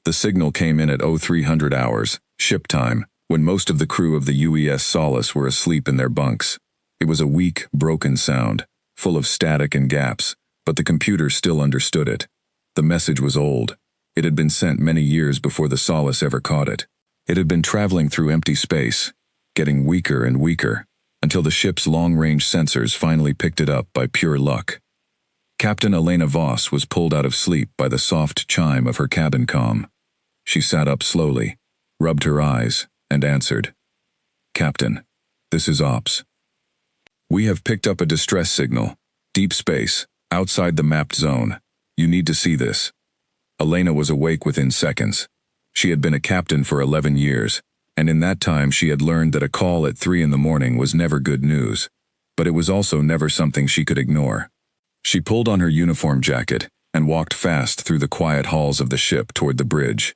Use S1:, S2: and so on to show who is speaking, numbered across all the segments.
S1: The signal came in at 0300 hours, ship time, when most of the crew of the UES Solace were asleep in their bunks. It was a weak, broken sound, full of static and gaps, but the computer still understood it. The message was old. It had been sent many years before the Solace ever caught it. It had been traveling through empty space, getting weaker and weaker, until the ship's long-range sensors finally picked it up by pure luck. Captain Elena Voss was pulled out of sleep by the soft chime of her cabin comm. She sat up slowly, rubbed her eyes, and answered. "Captain, this is Ops. We have picked up a distress signal. Deep space, outside the mapped zone. You need to see this." Elena was awake within seconds. She had been a captain for 11 years, and in that time she had learned that a call at 3 in the morning was never good news, but it was also never something she could ignore. She pulled on her uniform jacket and walked fast through the quiet halls of the ship toward the bridge.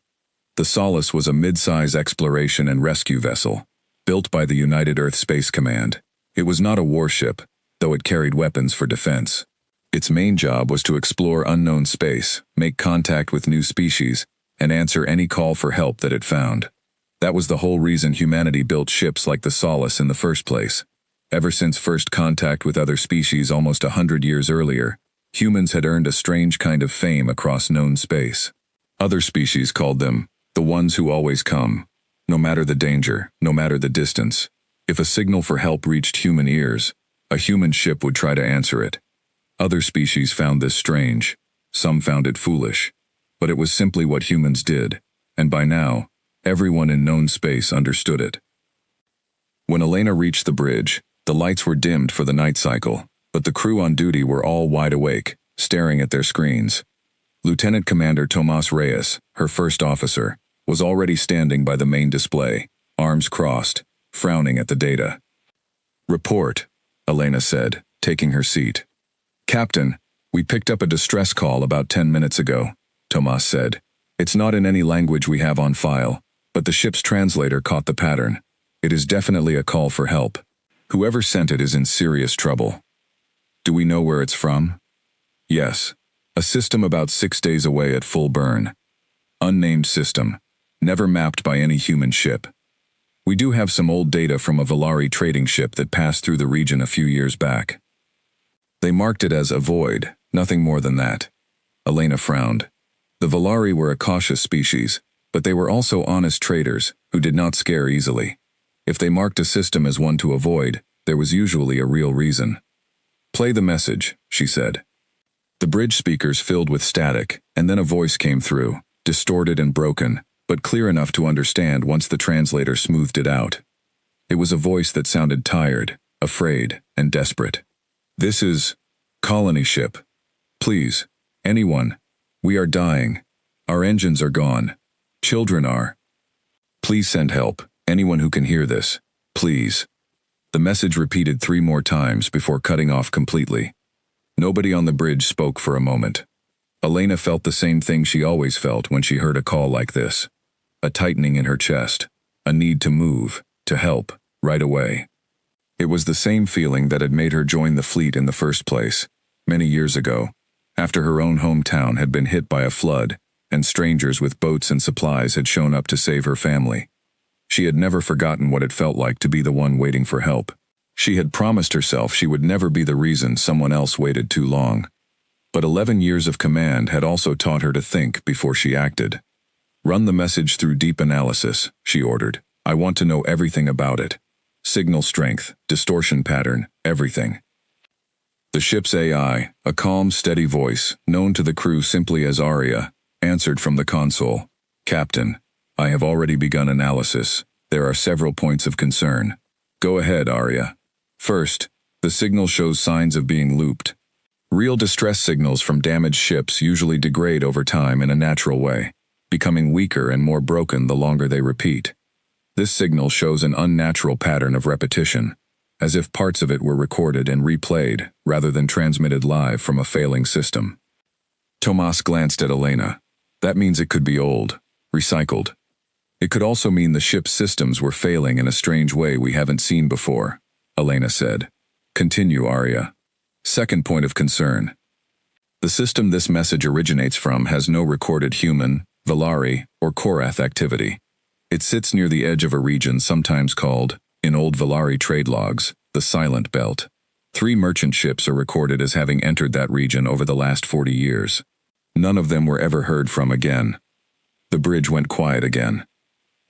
S1: The Solace was a mid-size exploration and rescue vessel, built by the United Earth Space Command. It was not a warship, though it carried weapons for defense. Its main job was to explore unknown space, make contact with new species, and answer any call for help that it found. That was the whole reason humanity built ships like the Solace in the first place. Ever since first contact with other species almost 100 years earlier, humans had earned a strange kind of fame across known space. Other species called them the ones who always come, no matter the danger, no matter the distance. If a signal for help reached human ears, a human ship would try to answer it. Other species found this strange, some found it foolish, but it was simply what humans did, and by now, everyone in known space understood it. When Elena reached the bridge, the lights were dimmed for the night cycle, but the crew on duty were all wide awake, staring at their screens. Lieutenant Commander Tomas Reyes, her first officer, was already standing by the main display, arms crossed, frowning at the data. "Report," Elena said, taking her seat. "Captain, we picked up a distress call about 10 minutes ago," Tomas said. "It's not in any language we have on file, but the ship's translator caught the pattern. It is definitely a call for help. Whoever sent it is in serious trouble." "Do we know where it's from?" "Yes. A system about 6 days away at full burn. Unnamed system. Never mapped by any human ship. We do have some old data from a Volari trading ship that passed through the region a few years back. They marked it as a void, nothing more than that." Elena frowned. The Volari were a cautious species, but they were also honest traders who did not scare easily. If they marked a system as one to avoid, there was usually a real reason. "Play the message," she said. The bridge speakers filled with static, and then a voice came through, distorted and broken, but clear enough to understand once the translator smoothed it out. It was a voice that sounded tired, afraid, and desperate. "This is colony ship. Please, anyone. We are dying. Our engines are gone. Children are. Please send help, anyone who can hear this. Please." The message repeated 3 more times before cutting off completely. Nobody on the bridge spoke for a moment. Elena felt the same thing she always felt when she heard a call like this. A tightening in her chest, a need to move, to help, right away. It was the same feeling that had made her join the fleet in the first place, many years ago, after her own hometown had been hit by a flood, and strangers with boats and supplies had shown up to save her family. She had never forgotten what it felt like to be the one waiting for help. She had promised herself she would never be the reason someone else waited too long. But 11 years of command had also taught her to think before she acted. "Run the message through deep analysis," she ordered. "I want to know everything about it. Signal strength, distortion pattern, everything." The ship's AI, a calm, steady voice, known to the crew simply as Aria, answered from the console. "Captain, I have already begun analysis. There are several points of concern." "Go ahead, Aria." "First, the signal shows signs of being looped. Real distress signals from damaged ships usually degrade over time in a natural way, becoming weaker and more broken the longer they repeat. This signal shows an unnatural pattern of repetition, as if parts of it were recorded and replayed rather than transmitted live from a failing system." Tomas glanced at Elena. "That means it could be old, recycled. It could also mean the ship's systems were failing in a strange way we haven't seen before," Elena said. "Continue, Aria." "Second point of concern. The system this message originates from has no recorded human, Valari, or Korath activity. It sits near the edge of a region sometimes called, in old Valari trade logs, the Silent Belt. 3 merchant ships are recorded as having entered that region over the last 40 years. None of them were ever heard from again. The bridge went quiet again.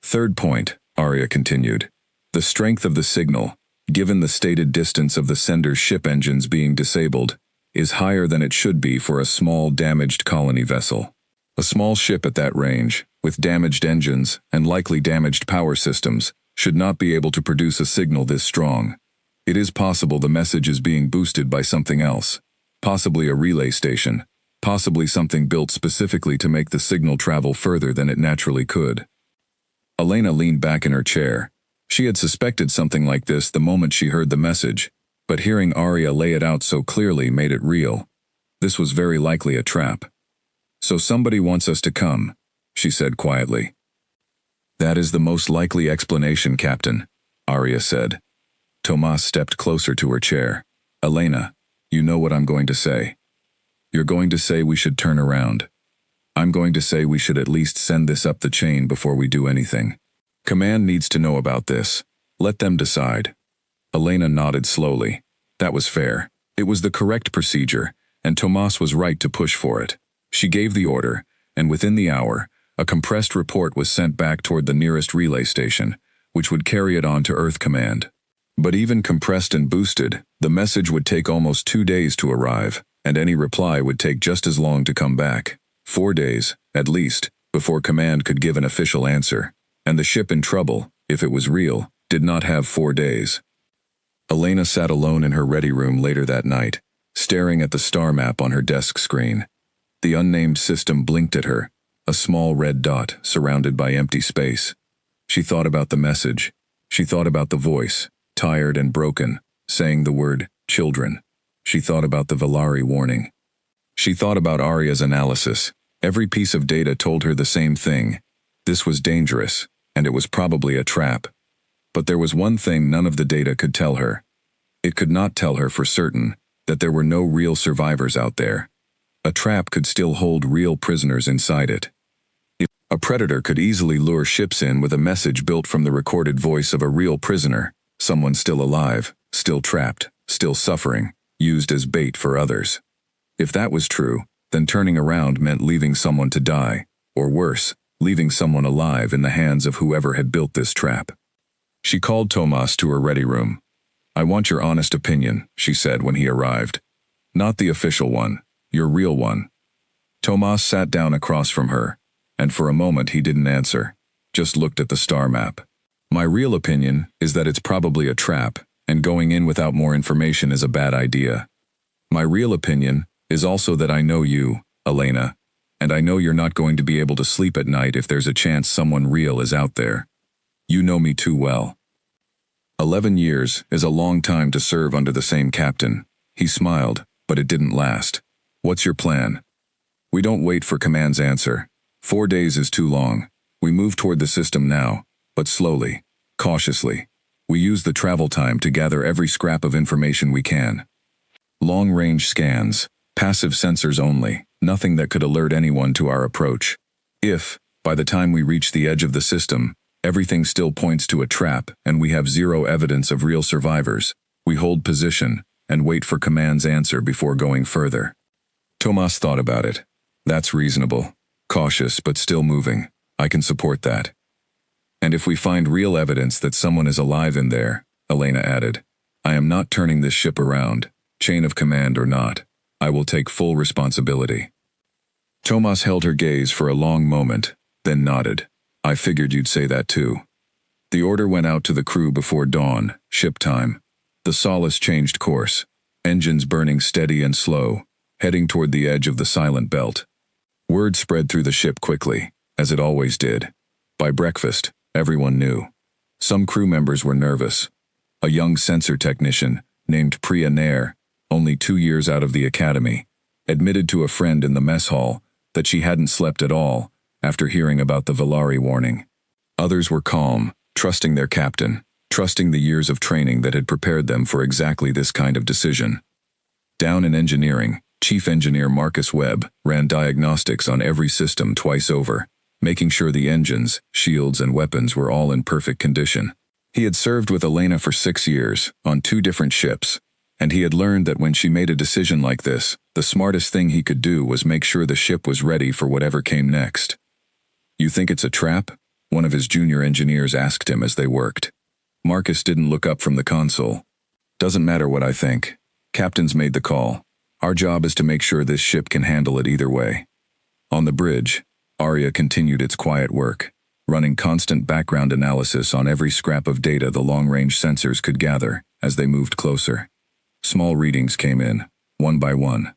S1: Third point, Arya continued. The strength of the signal, given the stated distance of the sender's ship engines being disabled, is higher than it should be for a small damaged colony vessel. A small ship at that range, with damaged engines and likely damaged power systems, should not be able to produce a signal this strong. It is possible the message is being boosted by something else, possibly a relay station, possibly something built specifically to make the signal travel further than it naturally could. Elena leaned back in her chair. She had suspected something like this the moment she heard the message, but hearing Arya lay it out so clearly made it real. This was very likely a trap. So somebody wants us to come, she said quietly. That is the most likely explanation, Captain, Arya said. Tomas stepped closer to her chair. Elena, you know what I'm going to say. You're going to say we should turn around. I'm going to say we should at least send this up the chain before we do anything. Command needs to know about this. Let them decide. Elena nodded slowly. That was fair. It was the correct procedure, and Tomas was right to push for it. She gave the order, and within the hour, a compressed report was sent back toward the nearest relay station, which would carry it on to Earth Command. But even compressed and boosted, the message would take almost 2 days to arrive, and any reply would take just as long to come back. 4 days, at least, before Command could give an official answer. And the ship in trouble, if it was real, did not have 4 days. Elena sat alone in her ready room later that night, staring at the star map on her desk screen. The unnamed system blinked at her, a small red dot surrounded by empty space. She thought about the message. She thought about the voice, tired and broken, saying the word, children. She thought about the Valari warning. She thought about Arya's analysis. Every piece of data told her the same thing. This was dangerous, and it was probably a trap. But there was one thing none of the data could tell her. It could not tell her for certain that there were no real survivors out there. A trap could still hold real prisoners inside it. A predator could easily lure ships in with a message built from the recorded voice of a real prisoner, someone still alive, still trapped, still suffering, used as bait for others. If that was true, then turning around meant leaving someone to die, or worse, leaving someone alive in the hands of whoever had built this trap. She called Tomas to her ready room. I want your honest opinion, she said when he arrived. Not the official one, your real one. Tomas sat down across from her, and for a moment he didn't answer, just looked at the star map. My real opinion is that it's probably a trap, and going in without more information is a bad idea. My real opinion is also that I know you, Elena, and I know you're not going to be able to sleep at night if there's a chance someone real is out there. You know me too well. 11 years is a long time to serve under the same captain. He smiled, but it didn't last. What's your plan? We don't wait for Command's answer. 4 days is too long. We move toward the system now, but slowly, cautiously. We use the travel time to gather every scrap of information we can. Long-range scans, passive sensors only, nothing that could alert anyone to our approach. If, by the time we reach the edge of the system, everything still points to a trap and we have zero evidence of real survivors, we hold position and wait for Command's answer before going further. Tomas thought about it. That's reasonable. Cautious but still moving. I can support that. And if we find real evidence that someone is alive in there, Elena added, I am not turning this ship around, chain of command or not. I will take full responsibility. Tomas held her gaze for a long moment, then nodded. I figured you'd say that too. The order went out to the crew before dawn, ship time. The Solace changed course, engines burning steady and slow, heading toward the edge of the Silent Belt. Word spread through the ship quickly, as it always did. By breakfast, everyone knew. Some crew members were nervous. A young sensor technician, named Priya Nair, only 2 years out of the academy, admitted to a friend in the mess hall that she hadn't slept at all after hearing about the Valari warning. Others were calm, trusting their captain, trusting the years of training that had prepared them for exactly this kind of decision. Down in engineering, Chief Engineer Marcus Webb ran diagnostics on every system twice over. making sure the engines, shields, and weapons were all in perfect condition. He had served with Elena for 6 years, on 2 different ships, and he had learned that when she made a decision like this, the smartest thing he could do was make sure the ship was ready for whatever came next. "You think it's a trap?" one of his junior engineers asked him as they worked. Marcus didn't look up from the console. "Doesn't matter what I think. Captain's made the call. Our job is to make sure this ship can handle it either way." On the bridge, Arya continued its quiet work, running constant background analysis on every scrap of data the long-range sensors could gather as they moved closer. Small readings came in, one by one.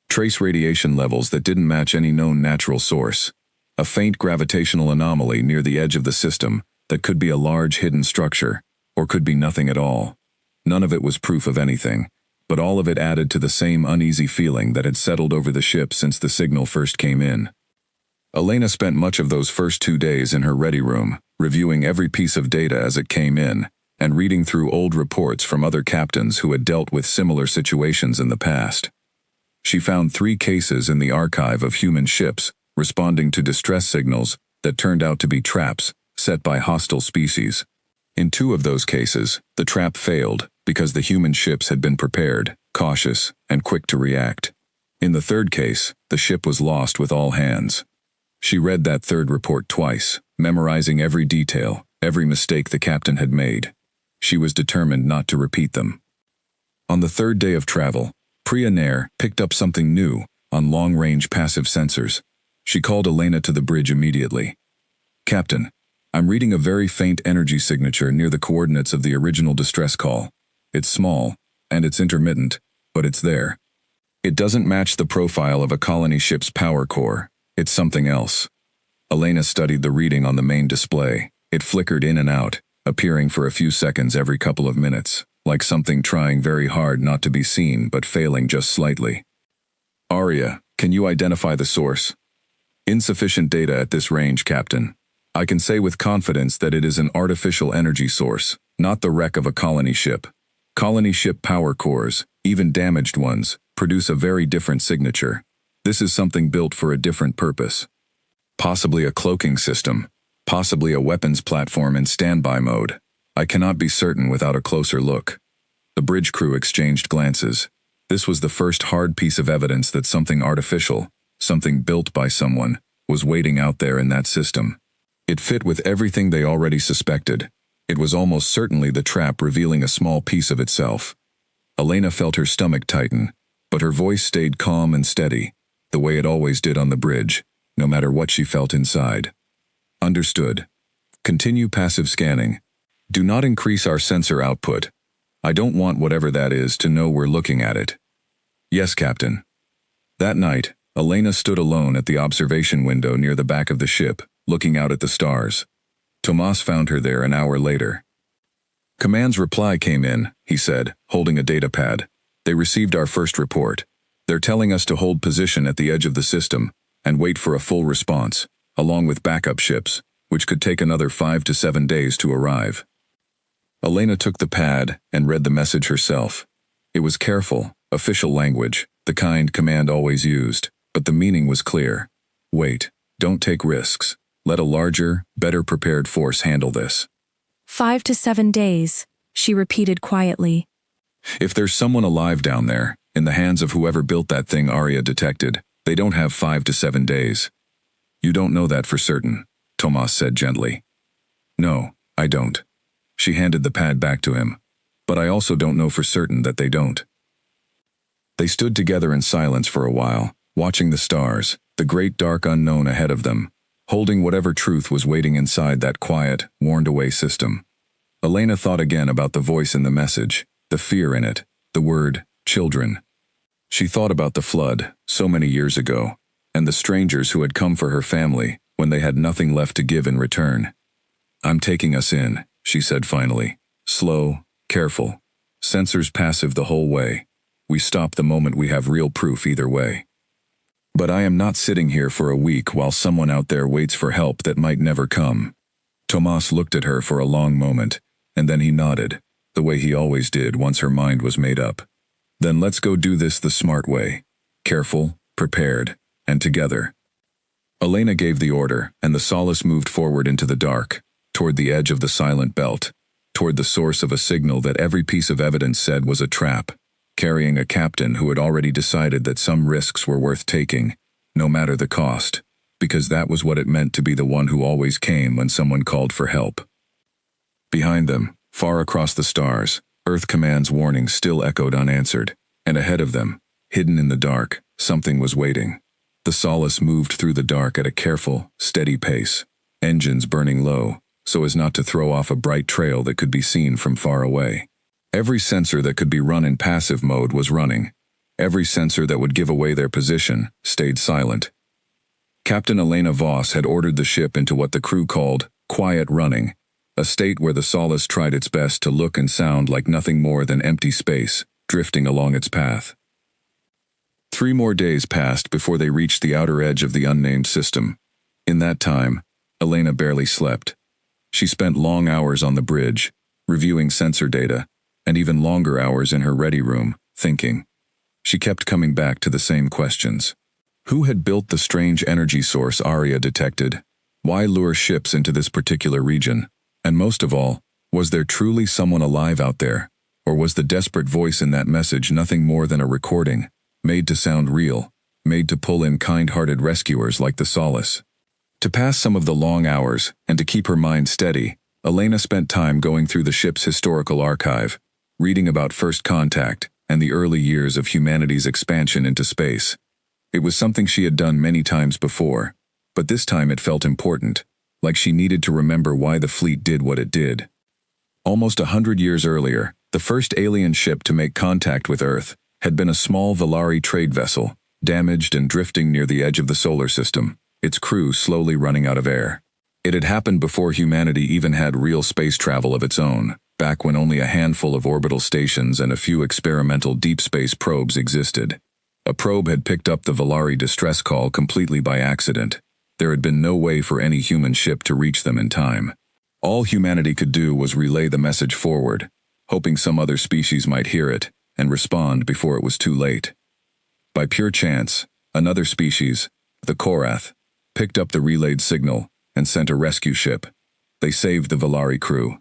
S1: Trace radiation levels that didn't match any known natural source. A faint gravitational anomaly near the edge of the system that could be a large hidden structure, or could be nothing at all. None of it was proof of anything, but all of it added to the same uneasy feeling that had settled over the ship since the signal first came in. Elena spent much of those first 2 days in her ready room, reviewing every piece of data as it came in, and reading through old reports from other captains who had dealt with similar situations in the past. She found 3 cases in the archive of human ships responding to distress signals that turned out to be traps set by hostile species. In 2 of those cases, the trap failed because the human ships had been prepared, cautious, and quick to react. In the 3rd case, the ship was lost with all hands. She read that 3rd report twice, memorizing every detail, every mistake the captain had made. She was determined not to repeat them. On the 3rd day of travel, Priya Nair picked up something new on long-range passive sensors. She called Elena to the bridge immediately. "Captain, I'm reading a very faint energy signature near the coordinates of the original distress call. It's small, and it's intermittent, but it's there. It doesn't match the profile of a colony ship's power core. It's something else." Elena studied the reading on the main display. It flickered in and out, appearing for a few seconds every couple of minutes, like something trying very hard not to be seen but failing just slightly. "Arya, can you identify the source?" "Insufficient data at this range, Captain. I can say with confidence that it is an artificial energy source, not the wreck of a colony ship. Colony ship power cores, even damaged ones, produce a very different signature. This is something built for a different purpose. Possibly a cloaking system, possibly a weapons platform in standby mode. I cannot be certain without a closer look." The bridge crew exchanged glances. This was the first hard piece of evidence that something artificial, something built by someone, was waiting out there in that system. It fit with everything they already suspected. It was almost certainly the trap revealing a small piece of itself. Elena felt her stomach tighten, but her voice stayed calm and steady, the way it always did on the bridge, no matter what she felt inside. "Understood. Continue passive scanning. Do not increase our sensor output. I don't want whatever that is to know we're looking at it." "Yes, Captain." That night, Elena stood alone at the observation window near the back of the ship, looking out at the stars. Tomas found her there an hour later. "Command's reply came in," he said, holding a data pad. "They received our first report. They're telling us to hold position at the edge of the system and wait for a full response, along with backup ships, which could take another 5 to 7 days to arrive." Elena took the pad and read the message herself. It was careful, official language, the kind Command always used, but the meaning was clear. "Wait, don't take risks. Let a larger, better prepared force handle this."
S2: 5 to 7 days, she repeated quietly.
S1: "If there's someone alive down there, in the hands of whoever built that thing Arya detected, they don't have 5 to 7 days. You don't know that for certain," Tomas said gently. "No, I don't." She handed the pad back to him. "But I also don't know for certain that they don't." They stood together in silence for a while, watching the stars, the great dark unknown ahead of them, holding whatever truth was waiting inside that quiet, warned-away system. Elena thought again about the voice in the message, the fear in it, the word, children. She thought about the flood, so many years ago, and the strangers who had come for her family when they had nothing left to give in return. "I'm taking us in," she said finally. "Slow, careful. Sensors passive the whole way. We stop the moment we have real proof either way. But I am not sitting here for a week while someone out there waits for help that might never come." Tomas looked at her for a long moment, and then he nodded, the way he always did once her mind was made up. "Then let's go do this the smart way. Careful, prepared, and together." Elena gave the order, and the Solace moved forward into the dark, toward the edge of the silent belt, toward the source of a signal that every piece of evidence said was a trap, carrying a captain who had already decided that some risks were worth taking, no matter the cost, because that was what it meant to be the one who always came when someone called for help. Behind them, far across the stars, Earth Command's warning still echoed unanswered, and ahead of them, hidden in the dark, something was waiting. The Solace moved through the dark at a careful, steady pace, engines burning low, so as not to throw off a bright trail that could be seen from far away. Every sensor that could be run in passive mode was running. Every sensor that would give away their position stayed silent. Captain Elena Voss had ordered the ship into what the crew called quiet running, a state where the Solace tried its best to look and sound like nothing more than empty space, drifting along its path. 3 more days passed before they reached the outer edge of the unnamed system. In that time, Elena barely slept. She spent long hours on the bridge, reviewing sensor data, and even longer hours in her ready room, thinking. She kept coming back to the same questions. Who had built the strange energy source Aria detected? Why lure ships into this particular region? And most of all, was there truly someone alive out there? Or was the desperate voice in that message nothing more than a recording, made to sound real, made to pull in kind-hearted rescuers like the Solace? To pass some of the long hours, and to keep her mind steady, Elena spent time going through the ship's historical archive, reading about first contact and the early years of humanity's expansion into space. It was something she had done many times before, but this time it felt important, like she needed to remember why the fleet did what it did. Almost 100 years earlier, the first alien ship to make contact with Earth had been a small Valari trade vessel, damaged and drifting near the edge of the solar system, its crew slowly running out of air. It had happened before humanity even had real space travel of its own, back when only a handful of orbital stations and a few experimental deep space probes existed. A probe had picked up the Valari distress call completely by accident. There had been no way for any human ship to reach them in time. All humanity could do was relay the message forward, hoping some other species might hear it and respond before it was too late. By pure chance, another species, the Korath, picked up the relayed signal and sent a rescue ship. They saved the Valari crew.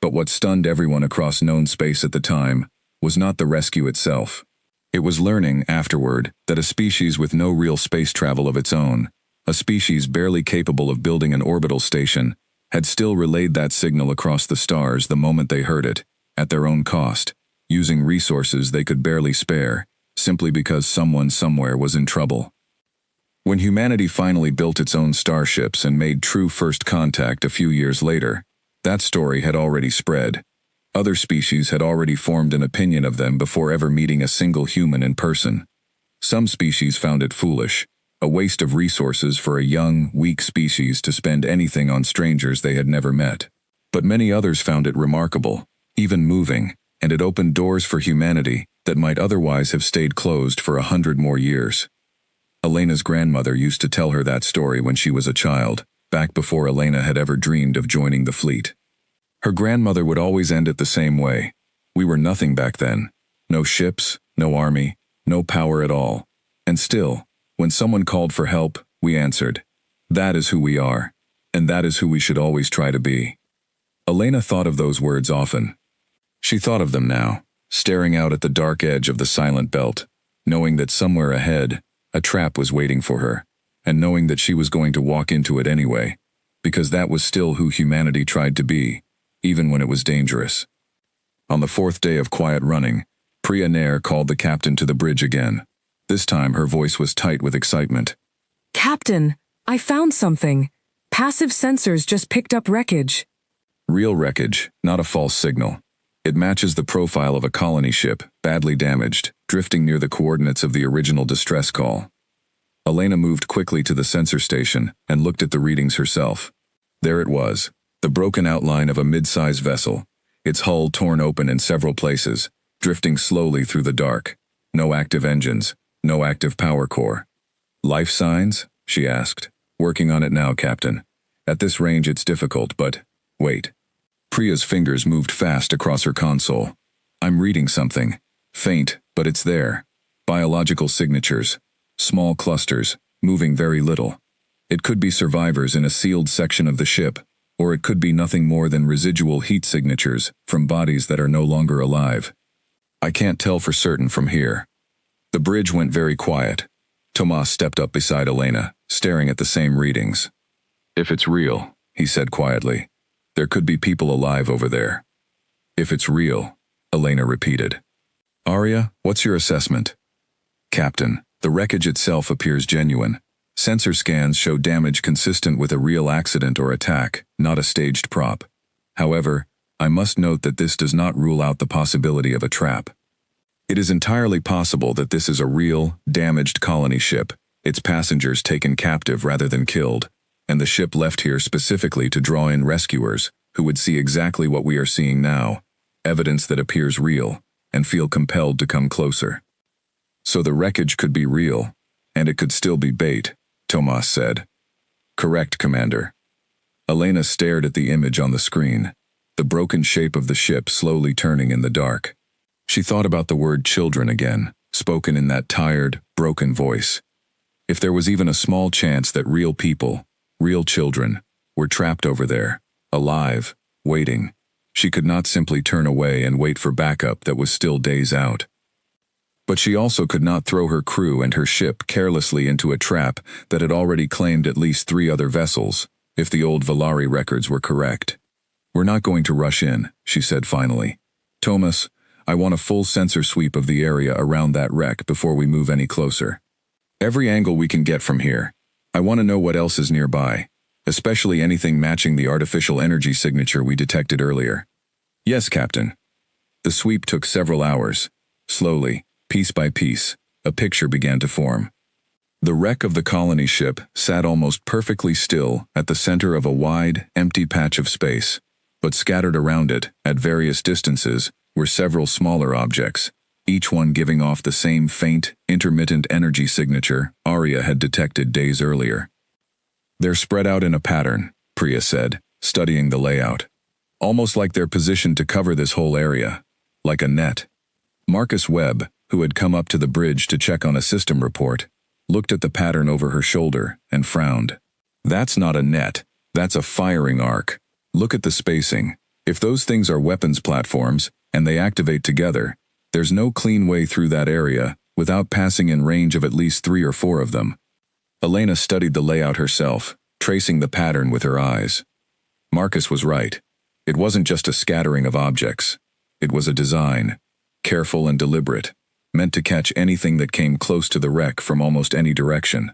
S1: But what stunned everyone across known space at the time was not the rescue itself. It was learning, afterward, that a species with no real space travel of its own, a species barely capable of building an orbital station, had still relayed that signal across the stars the moment they heard it, at their own cost, using resources they could barely spare, simply because someone somewhere was in trouble. When humanity finally built its own starships and made true first contact a few years later, that story had already spread. Other species had already formed an opinion of them before ever meeting a single human in person. Some species found it foolish, a waste of resources for a young, weak species to spend anything on strangers they had never met. But many others found it remarkable, even moving, and it opened doors for humanity that might otherwise have stayed closed for 100 more years. Elena's grandmother used to tell her that story when she was a child, back before Elena had ever dreamed of joining the fleet. Her grandmother would always end it the same way. We were nothing back then. No ships, no army, no power at all. And still, when someone called for help, we answered. That is who we are, and that is who we should always try to be. Elena thought of those words often. She thought of them now, staring out at the dark edge of the silent belt, knowing that somewhere ahead, a trap was waiting for her, and knowing that she was going to walk into it anyway, because that was still who humanity tried to be, even when it was dangerous. On the 4th day of quiet running, Priya Nair called the captain to the bridge again. This time her voice was tight with excitement.
S3: Captain, I found something. Passive sensors just picked up wreckage.
S1: Real wreckage, not a false signal. It matches the profile of a colony ship, badly damaged, drifting near the coordinates of the original distress call. Elena moved quickly to the sensor station and looked at the readings herself. There it was, the broken outline of a mid-size vessel, its hull torn open in several places, drifting slowly through the dark. No active engines, no active power core. Life signs? She asked. Working on it now, Captain. At this range it's difficult, but wait. Priya's fingers moved fast across her console. I'm reading something. Faint, but it's there. Biological signatures. Small clusters, moving very little. It could be survivors in a sealed section of the ship, or it could be nothing more than residual heat signatures from bodies that are no longer alive. I can't tell for certain from here. The bridge went very quiet. Tomas stepped up beside Elena, staring at the same readings. If it's real, he said quietly, there could be people alive over there. If it's real, Elena repeated. Arya, what's your assessment? Captain, the wreckage itself appears genuine. Sensor scans show damage consistent with a real accident or attack, not a staged prop. However, I must note that this does not rule out the possibility of a trap. It is entirely possible that this is a real, damaged colony ship, its passengers taken captive rather than killed, and the ship left here specifically to draw in rescuers who would see exactly what we are seeing now, evidence that appears real, and feel compelled to come closer. So the wreckage could be real, and it could still be bait, Tomas said. Correct, Commander. Elena stared at the image on the screen, the broken shape of the ship slowly turning in the dark. She thought about the word children again, spoken in that tired, broken voice. If there was even a small chance that real people, real children, were trapped over there, alive, waiting, she could not simply turn away and wait for backup that was still days out. But she also could not throw her crew and her ship carelessly into a trap that had already claimed at least 3 other vessels, if the old Valari records were correct. We're not going to rush in, she said finally. Tomas, I want a full sensor sweep of the area around that wreck before we move any closer. Every angle we can get from here. I want to know what else is nearby, especially anything matching the artificial energy signature we detected earlier. Yes, Captain. The sweep took several hours. Slowly, piece by piece, a picture began to form. The wreck of the colony ship sat almost perfectly still at the center of a wide, empty patch of space, but scattered around it, at various distances, were several smaller objects, each one giving off the same faint, intermittent energy signature Arya had detected days earlier. They're spread out in a pattern, Priya said, studying the layout. Almost like they're positioned to cover this whole area, like a net. Marcus Webb, who had come up to the bridge to check on a system report, looked at the pattern over her shoulder and frowned. That's not a net, that's a firing arc. Look at the spacing. If those things are weapons platforms, and they activate together, there's no clean way through that area without passing in range of at least 3 or 4 of them. Elena studied the layout herself, tracing the pattern with her eyes. Marcus was right. It wasn't just a scattering of objects. It was a design, careful and deliberate, meant to catch anything that came close to the wreck from almost any direction.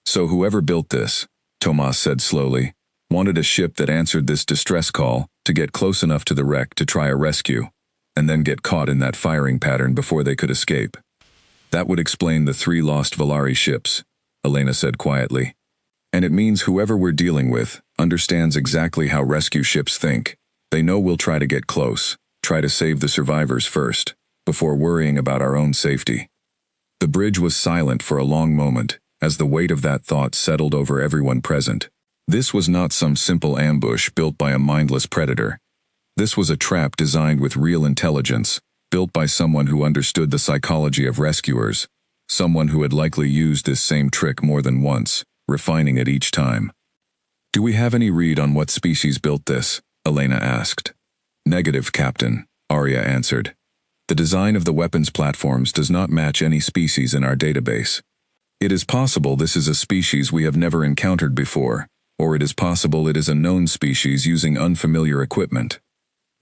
S1: So whoever built this, Tomas said slowly, wanted a ship that answered this distress call to get close enough to the wreck to try a rescue, and then get caught in that firing pattern before they could escape. That would explain the 3 lost Valari ships, Elena said quietly. And it means whoever we're dealing with understands exactly how rescue ships think. They know we'll try to get close, try to save the survivors first, before worrying about our own safety. The bridge was silent for a long moment, as the weight of that thought settled over everyone present. This was not some simple ambush built by a mindless predator. This was a trap designed with real intelligence, built by someone who understood the psychology of rescuers, someone who had likely used this same trick more than once, refining it each time. Do we have any read on what species built this? Elena asked. Negative, Captain, Arya answered. The design of the weapons platforms does not match any species in our database. It is possible this is a species we have never encountered before, or it is possible it is a known species using unfamiliar equipment.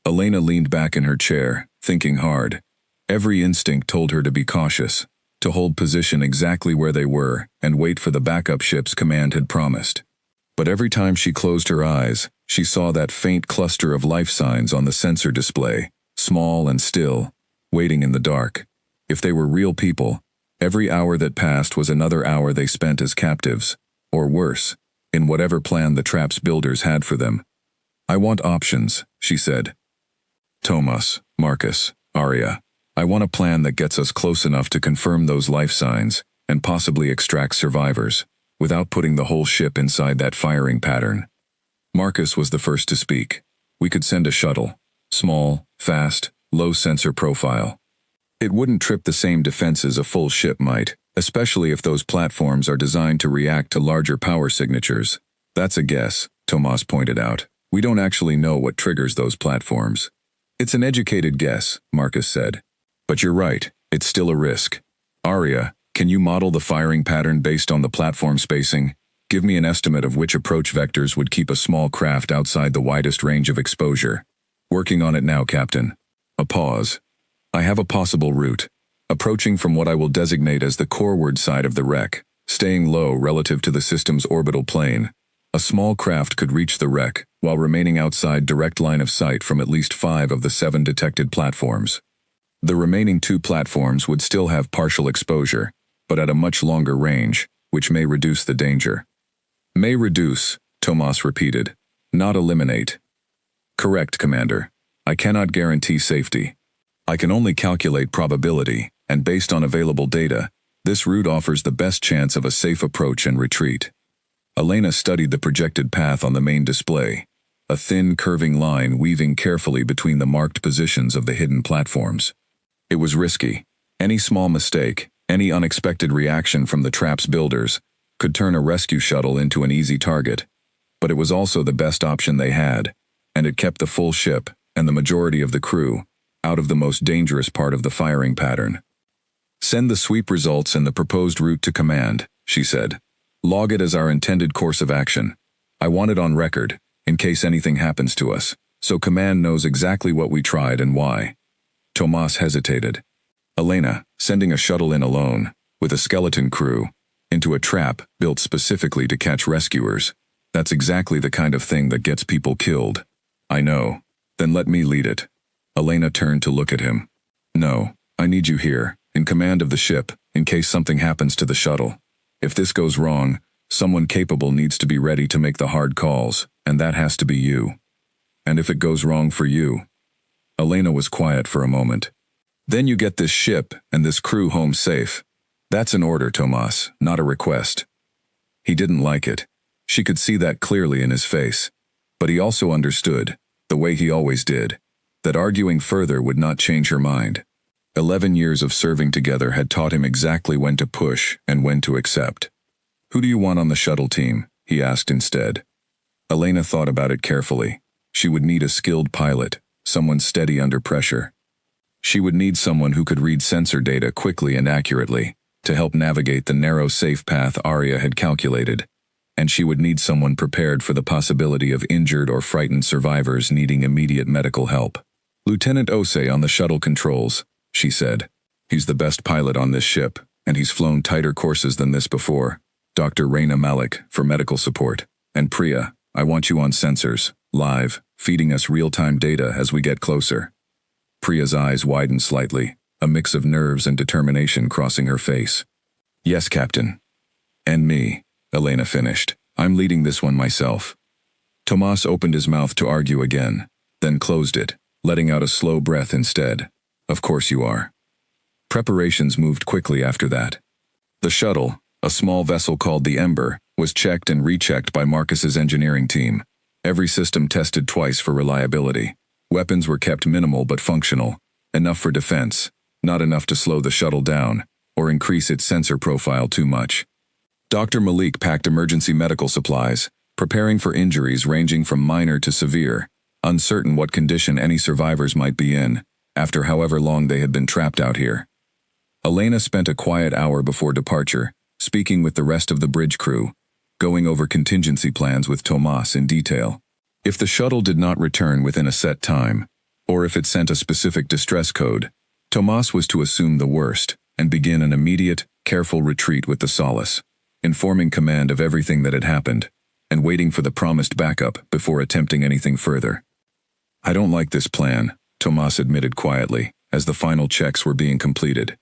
S1: Elena leaned back in her chair, thinking hard. Every instinct told her to be cautious, to hold position exactly where they were and wait for the backup ship's command had promised. But every time she closed her eyes, she saw that faint cluster of life signs on the sensor display, small and still, waiting in the dark. If they were real people, every hour that passed was another hour they spent as captives, or worse, in whatever plan the trap's builders had for them. I want options, she said. Tomas, Marcus, Arya, I want a plan that gets us close enough to confirm those life signs and possibly extract survivors, without putting the whole ship inside that firing pattern. Marcus was the first to speak. We could send a shuttle. Small, fast, low sensor profile. It wouldn't trip the same defenses a full ship might, especially if those platforms are designed to react to larger power signatures. That's a guess, Tomas pointed out. We don't actually know what triggers those platforms. It's an educated guess, Marcus said. But you're right, it's still a risk. Arya, can you model the firing pattern based on the platform spacing? Give me an estimate of which approach vectors would keep a small craft outside the widest range of exposure. Working on it now, Captain. A pause. I have a possible route. Approaching from what I will designate as the coreward side of the wreck, staying low relative to the system's orbital plane. A small craft could reach the wreck while remaining outside direct line of sight from at least 5 of the 7 detected platforms. The remaining 2 platforms would still have partial exposure, but at a much longer range, which may reduce the danger. May reduce, Tomas repeated, not eliminate. Correct, Commander. I cannot guarantee safety. I can only calculate probability, and based on available data, this route offers the best chance of a safe approach and retreat. Elena studied the projected path on the main display, a thin, curving line weaving carefully between the marked positions of the hidden platforms. It was risky. Any small mistake, any unexpected reaction from the trap's builders, could turn a rescue shuttle into an easy target. But it was also the best option they had, and it kept the full ship, and the majority of the crew, out of the most dangerous part of the firing pattern. Send the sweep results and the proposed route to command, she said. Log it as our intended course of action. I want it on record, in case anything happens to us, so command knows exactly what we tried and why. Tomas hesitated. Elena, sending a shuttle in alone, with a skeleton crew, into a trap built specifically to catch rescuers. That's exactly the kind of thing that gets people killed. I know. Then let me lead it. Elena turned to look at him. No, I need you here, in command of the ship, in case something happens to the shuttle. If this goes wrong, someone capable needs to be ready to make the hard calls, and that has to be you. And if it goes wrong for you... Elena was quiet for a moment. Then you get this ship and this crew home safe. That's an order, Tomas, not a request. He didn't like it. She could see that clearly in his face. But he also understood, the way he always did, that arguing further would not change her mind. 11 years of serving together had taught him exactly when to push and when to accept. Who do you want on the shuttle team? He asked instead. Elena thought about it carefully. She would need a skilled pilot, someone steady under pressure. She would need someone who could read sensor data quickly and accurately, to help navigate the narrow safe path Arya had calculated. And she would need someone prepared for the possibility of injured or frightened survivors needing immediate medical help. Lieutenant Osei on the shuttle controls, she said. He's the best pilot on this ship, and he's flown tighter courses than this before. Dr. Raina Malik for medical support. And Priya, I want you on sensors, live, feeding us real-time data as we get closer. Priya's eyes widened slightly, a mix of nerves and determination crossing her face. Yes, Captain. And me, Elena finished. I'm leading this one myself. Tomas opened his mouth to argue again, then closed it, letting out a slow breath instead. Of course you are. Preparations moved quickly after that. The shuttle, a small vessel called the Ember, was checked and rechecked by Marcus's engineering team. Every system tested twice for reliability. Weapons were kept minimal but functional, enough for defense, not enough to slow the shuttle down, or increase its sensor profile too much. Dr. Malik packed emergency medical supplies, preparing for injuries ranging from minor to severe, uncertain what condition any survivors might be in, after however long they had been trapped out here. Elena spent a quiet hour before departure, speaking with the rest of the bridge crew, going over contingency plans with Tomas in detail. If the shuttle did not return within a set time, or if it sent a specific distress code, Tomas was to assume the worst and begin an immediate, careful retreat with the Solace, informing command of everything that had happened, and waiting for the promised backup before attempting anything further. I don't like this plan, Tomas admitted quietly, as the final checks were being completed.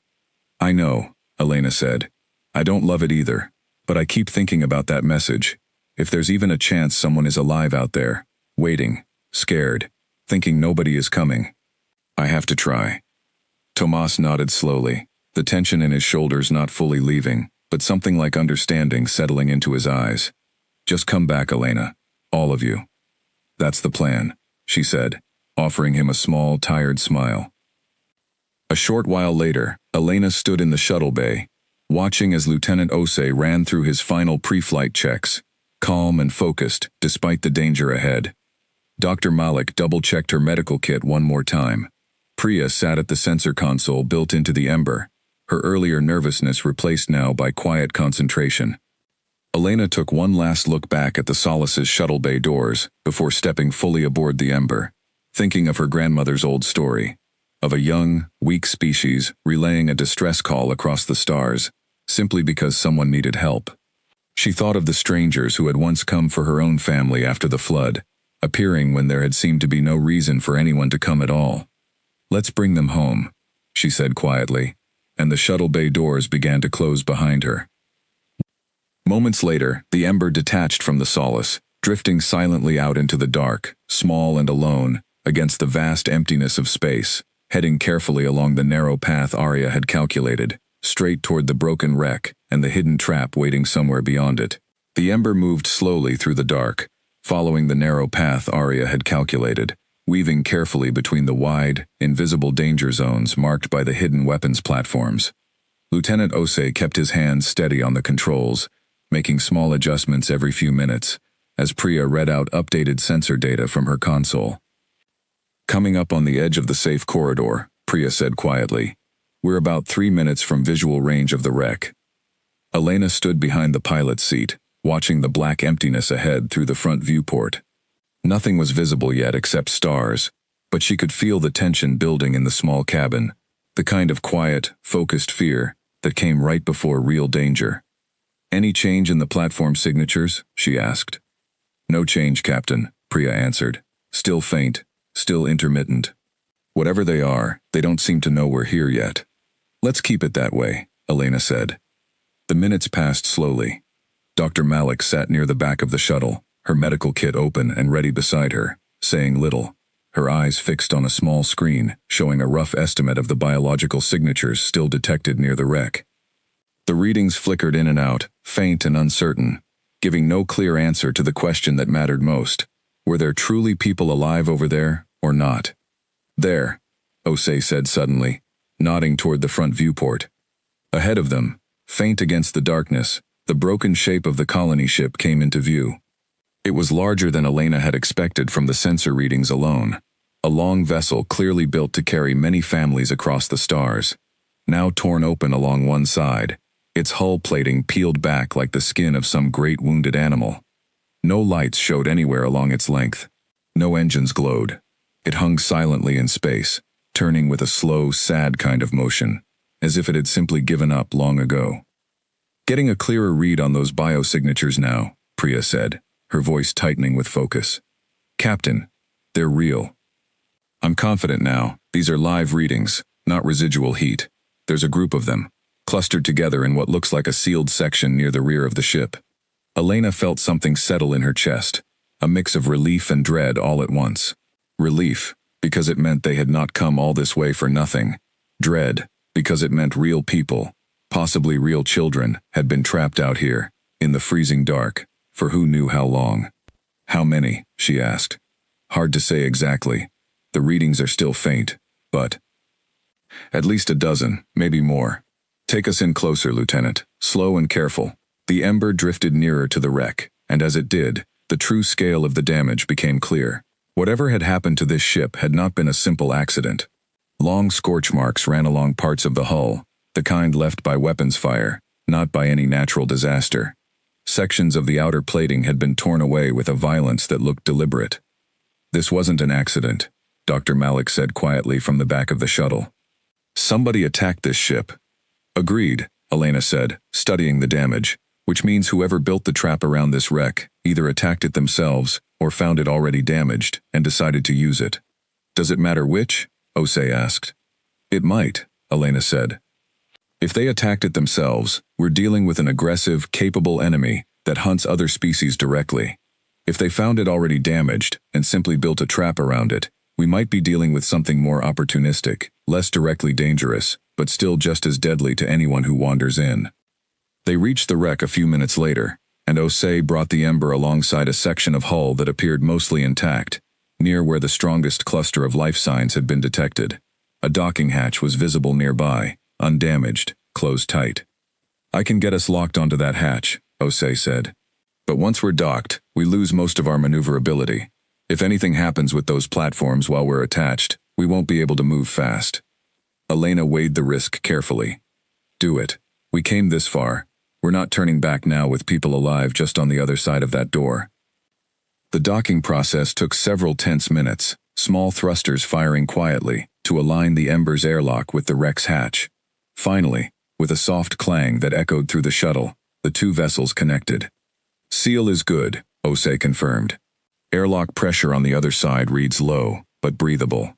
S1: I know, Elena said. I don't love it either, but I keep thinking about that message. If there's even a chance someone is alive out there, waiting, scared, thinking nobody is coming. I have to try. Tomas nodded slowly, the tension in his shoulders not fully leaving, but something like understanding settling into his eyes. Just come back, Elena. All of you. That's the plan, she said, offering him a small, tired smile. A short while later, Elena stood in the shuttle bay, watching as Lieutenant Osei ran through his final pre-flight checks, calm and focused despite the danger ahead. Dr. Malik double-checked her medical kit one more time. Priya sat at the sensor console built into the Ember, her earlier nervousness replaced now by quiet concentration. Elena took one last look back at the Solace's shuttle bay doors before stepping fully aboard the Ember, thinking of her grandmother's old story, of a young, weak species relaying a distress call across the stars, simply because someone needed help. She thought of the strangers who had once come for her own family after the flood, appearing when there had seemed to be no reason for anyone to come at all. "Let's bring them home," she said quietly, and the shuttle bay doors began to close behind her. Moments later, the Ember detached from the Solace, drifting silently out into the dark, small and alone, against the vast emptiness of space, heading carefully along the narrow path Arya had calculated, straight toward the broken wreck and the hidden trap waiting somewhere beyond it. The Ember moved slowly through the dark, following the narrow path Arya had calculated, weaving carefully between the wide, invisible danger zones marked by the hidden weapons platforms. Lieutenant Osei kept his hands steady on the controls, making small adjustments every few minutes, as Priya read out updated sensor data from her console. "Coming up on the edge of the safe corridor," Priya said quietly. "We're about 3 minutes from visual range of the wreck." Elena stood behind the pilot's seat, watching the black emptiness ahead through the front viewport. Nothing was visible yet except stars, but she could feel the tension building in the small cabin, the kind of quiet, focused fear that came right before real danger. "Any change in the platform signatures?" she asked. "No change, Captain," Priya answered. "Still faint, still intermittent. Whatever they are, they don't seem to know we're here yet." "Let's keep it that way," Elena said. The minutes passed slowly. Dr. Malik sat near the back of the shuttle, her medical kit open and ready beside her, saying little, her eyes fixed on a small screen showing a rough estimate of the biological signatures still detected near the wreck. The readings flickered in and out, faint and uncertain, giving no clear answer to the question that mattered most. Were there truly people alive over there, or not? "There," Osei said suddenly, nodding toward the front viewport. Ahead of them, faint against the darkness, the broken shape of the colony ship came into view. It was larger than Elena had expected from the sensor readings alone, a long vessel clearly built to carry many families across the stars, now torn open along one side, its hull plating peeled back like the skin of some great wounded animal. No lights showed anywhere along its length. No engines glowed. It hung silently in space, turning with a slow, sad kind of motion, as if it had simply given up long ago. "Getting a clearer read on those biosignatures now," Priya said, her voice tightening with focus. "Captain, they're real. I'm confident now, these are live readings, not residual heat. There's a group of them, clustered together in what looks like a sealed section near the rear of the ship." Elena felt something settle in her chest, a mix of relief and dread all at once. Relief, because it meant they had not come all this way for nothing. Dread, because it meant real people, possibly real children, had been trapped out here, in the freezing dark, for who knew how long. "How many?" she asked. "Hard to say exactly. The readings are still faint, but at least a dozen, maybe more. Take us in closer, Lieutenant, slow and careful." The Ember drifted nearer to the wreck, and as it did, the true scale of the damage became clear. Whatever had happened to this ship had not been a simple accident. Long scorch marks ran along parts of the hull, the kind left by weapons fire, not by any natural disaster. Sections of the outer plating had been torn away with a violence that looked deliberate. "This wasn't an accident," Dr. Malik said quietly from the back of the shuttle. "Somebody attacked this ship." "Agreed," Elena said, studying the damage, "which means whoever built the trap around this wreck either attacked it themselves or found it already damaged and decided to use it." "Does it matter which?" Osei asked. "It might," Elena said. "If they attacked it themselves, we're dealing with an aggressive, capable enemy that hunts other species directly. If they found it already damaged and simply built a trap around it, we might be dealing with something more opportunistic, less directly dangerous, but still just as deadly to anyone who wanders in." They reached the wreck a few minutes later, and Osei brought the Ember alongside a section of hull that appeared mostly intact, near where the strongest cluster of life signs had been detected. A docking hatch was visible nearby, undamaged, closed tight. I can get us locked onto that hatch, Osei said. But once we're docked, we lose most of our maneuverability. If anything happens with those platforms while we're attached, we won't be able to move fast. Elena weighed the risk carefully. Do it. We came this far. We're not turning back now with people alive just on the other side of that door. The docking process took several tense minutes, small thrusters firing quietly to align the Ember's airlock with the wreck's hatch. Finally, with a soft clang that echoed through the shuttle, the two vessels connected. Seal is good, Osei confirmed. Airlock pressure on the other side reads low, but breathable.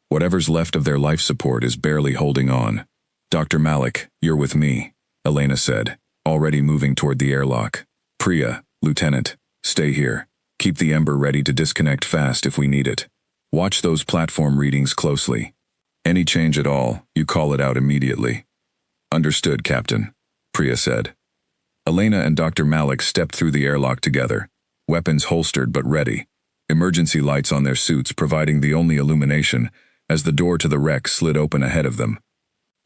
S1: Whatever's left of their life support is barely holding on. Dr. Malik, you're with me, Elena said, already moving toward the airlock. Priya, Lieutenant, stay here. Keep the Ember ready to disconnect fast if we need it. Watch those platform readings closely. Any change at all, you call it out immediately. Understood, Captain, Priya said. Elena and Dr. Malik stepped through the airlock together, weapons holstered but ready, emergency lights on their suits providing the only illumination as the door to the wreck slid open ahead of them.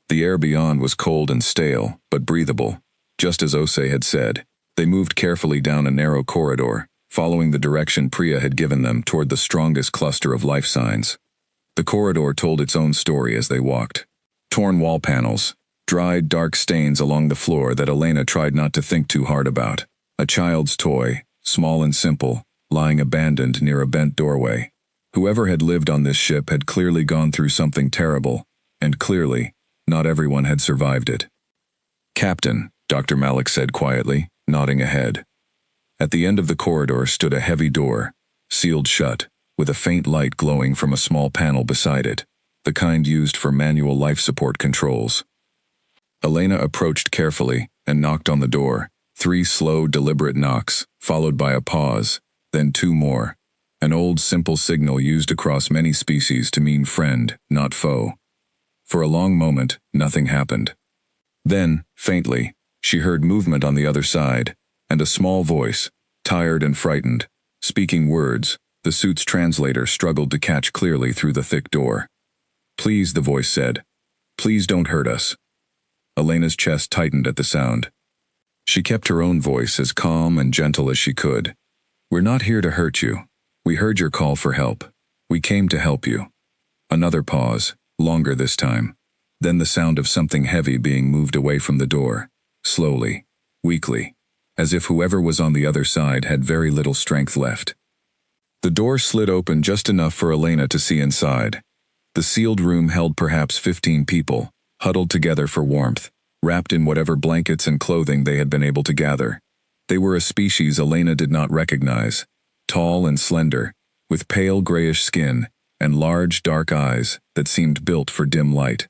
S1: The air beyond was cold and stale, but breathable. Just as Osei had said, they moved carefully down a narrow corridor, following the direction Priya had given them toward the strongest cluster of life signs. The corridor told its own story as they walked. Torn wall panels, dried dark stains along the floor that Elena tried not to think too hard about. A child's toy, small and simple, lying abandoned near a bent doorway. Whoever had lived on this ship had clearly gone through something terrible, and clearly, not everyone had survived it. Captain, Dr. Malik said quietly, nodding ahead. At the end of the corridor stood a heavy door, sealed shut, with a faint light glowing from a small panel beside it, the kind used for manual life support controls. Elena approached carefully and knocked on the door, 3 slow, deliberate knocks, followed by a pause, then 2 more, an old simple signal used across many species to mean friend, not foe. For a long moment, nothing happened. Then, faintly, she heard movement on the other side, and a small voice, tired and frightened, speaking words the suit's translator struggled to catch clearly through the thick door. Please, the voice said. Please don't hurt us. Elena's chest tightened at the sound. She kept her own voice as calm and gentle as she could. We're not here to hurt you. We heard your call for help. We came to help you. Another pause, longer this time. Then the sound of something heavy being moved away from the door, slowly, weakly, as if whoever was on the other side had very little strength left. The door slid open just enough for Elena to see inside. The sealed room held perhaps 15 people, huddled together for warmth, wrapped in whatever blankets and clothing they had been able to gather. They were a species Elena did not recognize, tall and slender, with pale grayish skin and large dark eyes that seemed built for dim light.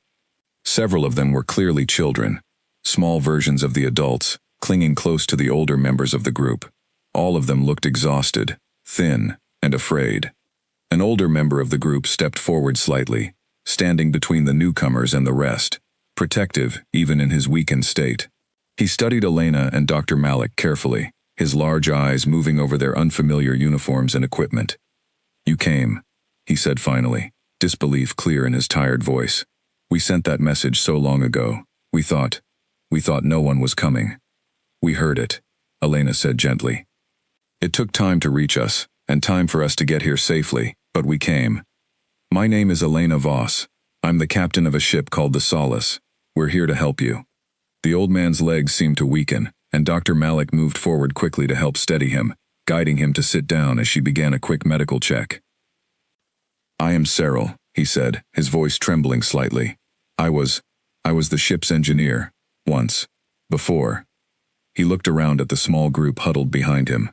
S1: Several of them were clearly children, small versions of the adults, clinging close to the older members of the group. All of them looked exhausted, thin, and afraid. An older member of the group stepped forward slightly, standing between the newcomers and the rest, protective even in his weakened state. He studied Elena and Dr. Malik carefully, his large eyes moving over their unfamiliar uniforms and equipment. You came, he said finally, disbelief clear in his tired voice. We sent that message so long ago. We thought no one was coming. We heard it, Elena said gently. It took time to reach us, and time for us to get here safely, but we came. My name is Elena Voss. I'm the captain of a ship called the Solace. We're here to help you. The old man's legs seemed to weaken, and Dr. Malik moved forward quickly to help steady him, guiding him to sit down as she began a quick medical check. I am Cyril, he said, his voice trembling slightly. I was the ship's engineer, once, before. He looked around at the small group huddled behind him.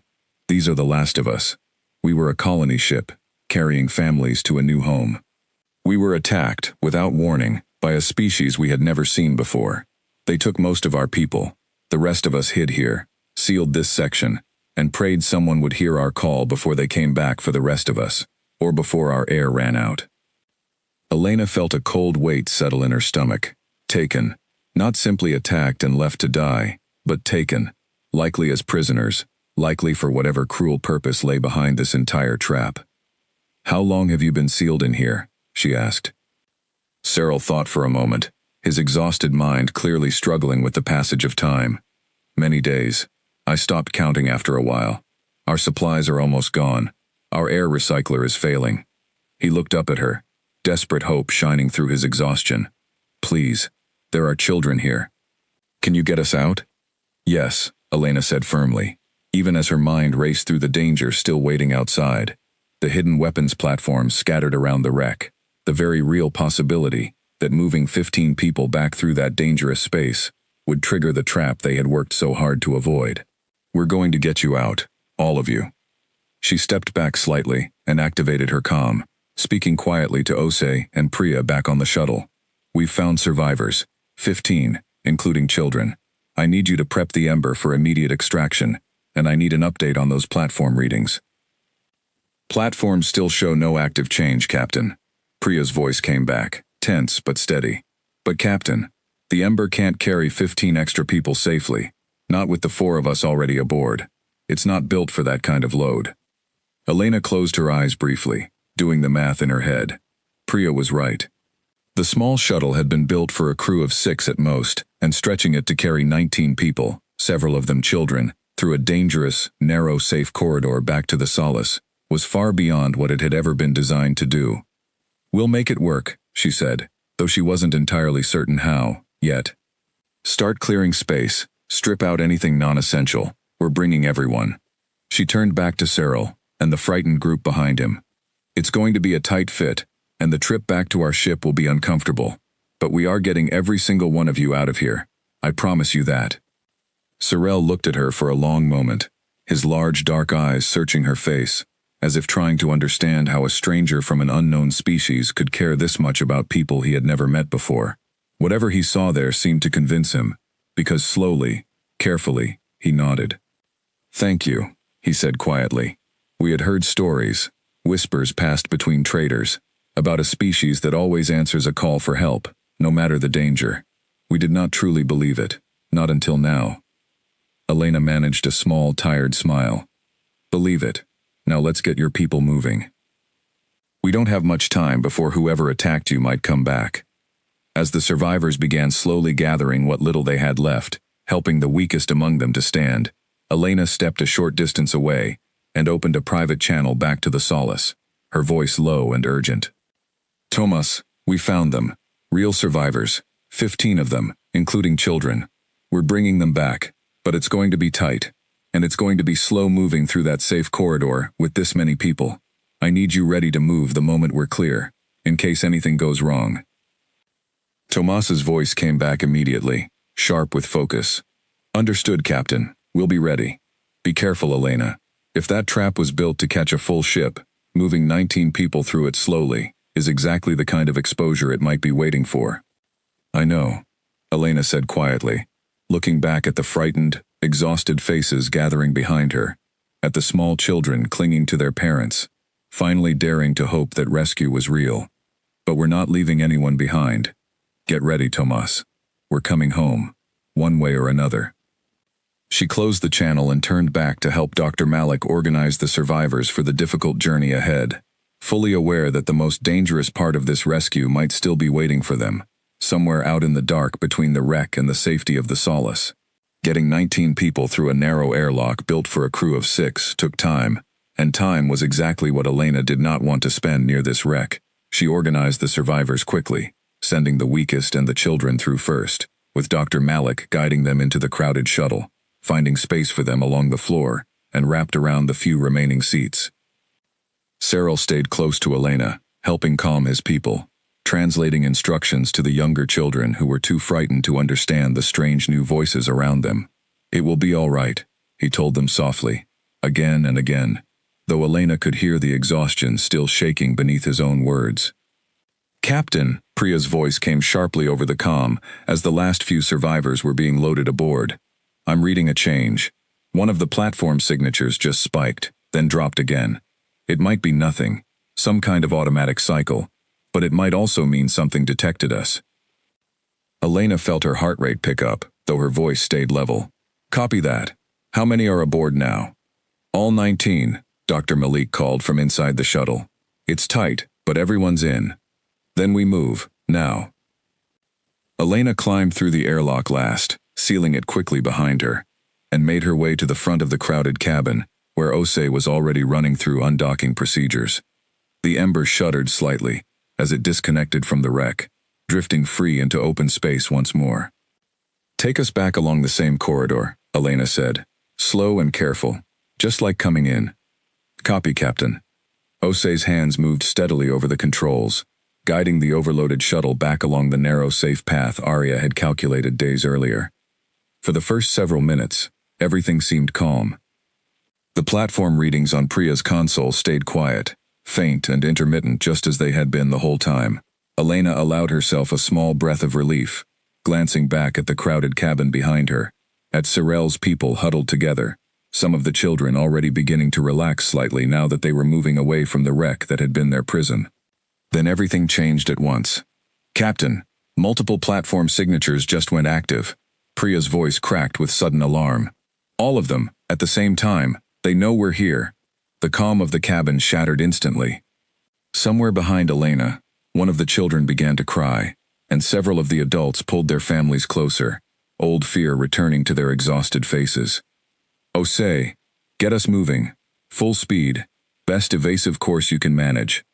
S1: These are the last of us. We were a colony ship, carrying families to a new home. We were attacked, without warning, by a species we had never seen before. They took most of our people. The rest of us hid here, sealed this section, and prayed someone would hear our call before they came back for the rest of us, or before our air ran out. Elena felt a cold weight settle in her stomach. Taken, not simply attacked and left to die, but taken, likely as prisoners, likely for whatever cruel purpose lay behind this entire trap. How long have you been sealed in here? She asked. Cyril thought for a moment, his exhausted mind clearly struggling with the passage of time. Many days. I stopped counting after a while. Our supplies are almost gone. Our air recycler is failing. He looked up at her, desperate hope shining through his exhaustion. Please, there are children here. Can you get us out? Yes, Elena said firmly, even as her mind raced through the danger still waiting outside. The hidden weapons platforms scattered around the wreck, the very real possibility that moving 15 people back through that dangerous space would trigger the trap they had worked so hard to avoid. We're going to get you out, all of you. She stepped back slightly and activated her comm, speaking quietly to Ose and Priya back on the shuttle. We've found survivors, 15, including children. I need you to prep the Ember for immediate extraction, and I need an update on those platform readings. Platforms still show no active change, Captain. Priya's voice came back, tense but steady. But Captain, the Ember can't carry 15 extra people safely, not with the 4 of us already aboard. It's not built for that kind of load. Elena closed her eyes briefly, doing the math in her head. Priya was right. The small shuttle had been built for a crew of 6 at most, and stretching it to carry 19 people, several of them children, through a dangerous, narrow, safe corridor back to the Solace, was far beyond what it had ever been designed to do. We'll make it work, she said, though she wasn't entirely certain how, yet. Start clearing space, strip out anything non-essential. We're bringing everyone. She turned back to Cyril, and the frightened group behind him. It's going to be a tight fit, and the trip back to our ship will be uncomfortable, but we are getting every single one of you out of here. I promise you that. Cyril looked at her for a long moment, his large dark eyes searching her face, as if trying to understand how a stranger from an unknown species could care this much about people he had never met before. Whatever he saw there seemed to convince him, because slowly, carefully, he nodded. Thank you, he said quietly. We had heard stories, whispers passed between traders, about a species that always answers a call for help, no matter the danger. We did not truly believe it, not until now. Elena managed a small, tired smile. Believe it. Now let's get your people moving. We don't have much time before whoever attacked you might come back. As the survivors began slowly gathering what little they had left, helping the weakest among them to stand, Elena stepped a short distance away and opened a private channel back to the Solace, her voice low and urgent. Tomas, we found them. Real survivors. 15 of them, including children. We're bringing them back, but it's going to be tight. And it's going to be slow moving through that safe corridor with this many people. I need you ready to move the moment we're clear, in case anything goes wrong. Tomas's voice came back immediately, sharp with focus. Understood, Captain. We'll be ready. Be careful, Elena. If that trap was built to catch a full ship, moving 19 people through it slowly is exactly the kind of exposure it might be waiting for. I know, Elena said quietly, looking back at the frightened, exhausted faces gathering behind her, at the small children clinging to their parents, finally daring to hope that rescue was real. But we're not leaving anyone behind. Get ready, Tomas. We're coming home, one way or another. She closed the channel and turned back to help Dr. Malik organize the survivors for the difficult journey ahead, fully aware that the most dangerous part of this rescue might still be waiting for them, somewhere out in the dark between the wreck and the safety of the Solace. Getting 19 people through a narrow airlock built for a crew of 6 took time, and time was exactly what Elena did not want to spend near this wreck. She organized the survivors quickly, sending the weakest and the children through first, with Dr. Malik guiding them into the crowded shuttle, finding space for them along the floor, and wrapped around the few remaining seats. Cyril stayed close to Elena, helping calm his people, translating instructions to the younger children who were too frightened to understand the strange new voices around them. It will be all right, he told them softly, again and again, though Elena could hear the exhaustion still shaking beneath his own words. Captain, Priya's voice came sharply over the comm as the last few survivors were being loaded aboard. I'm reading a change. One of the platform signatures just spiked, then dropped again. It might be nothing, some kind of automatic cycle, but it might also mean something detected us. Elena felt her heart rate pick up, though her voice stayed level. Copy that. How many are aboard now? All 19, Dr. Malik called from inside the shuttle. It's tight, but everyone's in. Then we move, now. Elena climbed through the airlock last, sealing it quickly behind her, and made her way to the front of the crowded cabin, where Osei was already running through undocking procedures. The Ember shuddered slightly as it disconnected from the wreck, drifting free into open space once more. "Take us back along the same corridor," Elena said, slow and careful, just like coming in. "Copy, Captain." Osei's hands moved steadily over the controls, guiding the overloaded shuttle back along the narrow, safe path Arya had calculated days earlier. For the first several minutes, everything seemed calm. The platform readings on Priya's console stayed quiet, faint and intermittent just as they had been the whole time. Elena allowed herself a small breath of relief, glancing back at the crowded cabin behind her, at Sorel's people huddled together, some of the children already beginning to relax slightly now that they were moving away from the wreck that had been their prison. Then everything changed at once. "Captain, multiple platform signatures just went active." Priya's voice cracked with sudden alarm. "All of them, at the same time. They know we're here." The calm of the cabin shattered instantly. Somewhere behind Elena, one of the children began to cry, and several of the adults pulled their families closer, old fear returning to their exhausted faces. "Osei, get us moving. Full speed. Best evasive course you can manage,"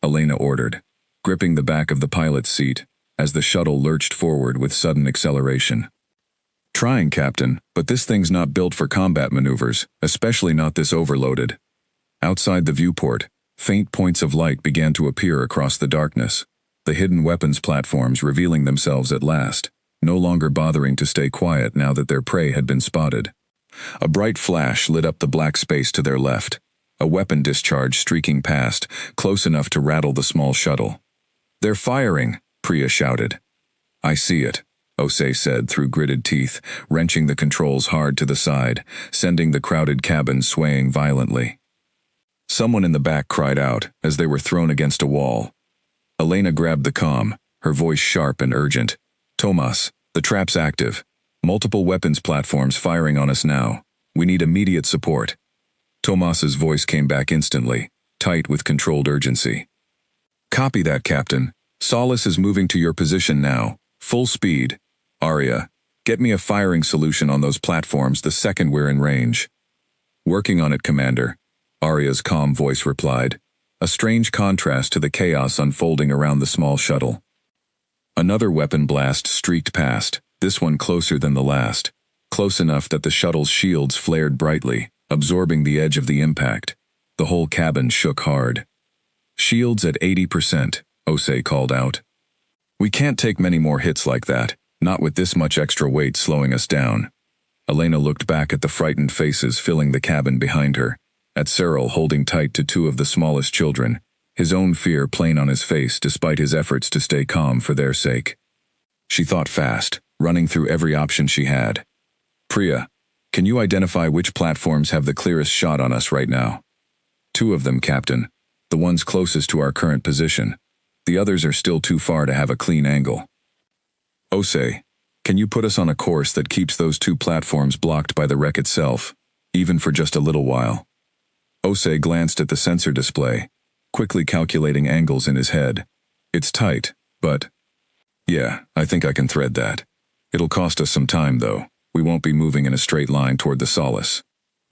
S1: Elena ordered, gripping the back of the pilot's seat as the shuttle lurched forward with sudden acceleration. "Trying, Captain, but this thing's not built for combat maneuvers, especially not this overloaded." Outside the viewport, faint points of light began to appear across the darkness, the hidden weapons platforms revealing themselves at last, no longer bothering to stay quiet now that their prey had been spotted. A bright flash lit up the black space to their left, a weapon discharge streaking past, close enough to rattle the small shuttle. "They're firing," Priya shouted. "I see it," Osei said through gritted teeth, wrenching the controls hard to the side, sending the crowded cabin swaying violently. Someone in the back cried out as they were thrown against a wall. Elena grabbed the comm, her voice sharp and urgent. "Tomas, the trap's active. Multiple weapons platforms firing on us now. We need immediate support." Tomas's voice came back instantly, tight with controlled urgency. "Copy that, Captain. Solace is moving to your position now. Full speed. Arya, get me a firing solution on those platforms the second we're in range." "Working on it, Commander," Arya's calm voice replied, a strange contrast to the chaos unfolding around the small shuttle. Another weapon blast streaked past, this one closer than the last, close enough that the shuttle's shields flared brightly, absorbing the edge of the impact. The whole cabin shook hard. "Shields at 80%, Osei called out. "We can't take many more hits like that, not with this much extra weight slowing us down." Elena looked back at the frightened faces filling the cabin behind her, at Cyril holding tight to two of the smallest children, his own fear plain on his face despite his efforts to stay calm for their sake. She thought fast, running through every option she had. "Priya, can you identify which platforms have the clearest shot on us right now?" "Two of them, Captain. The ones closest to our current position. The others are still too far to have a clean angle." "Osei, can you put us on a course that keeps those two platforms blocked by the wreck itself, even for just a little while?" Osei glanced at the sensor display, quickly calculating angles in his head. "It's tight, but..." "Yeah, I think I can thread that. It'll cost us some time, though. We won't be moving in a straight line toward the Solace."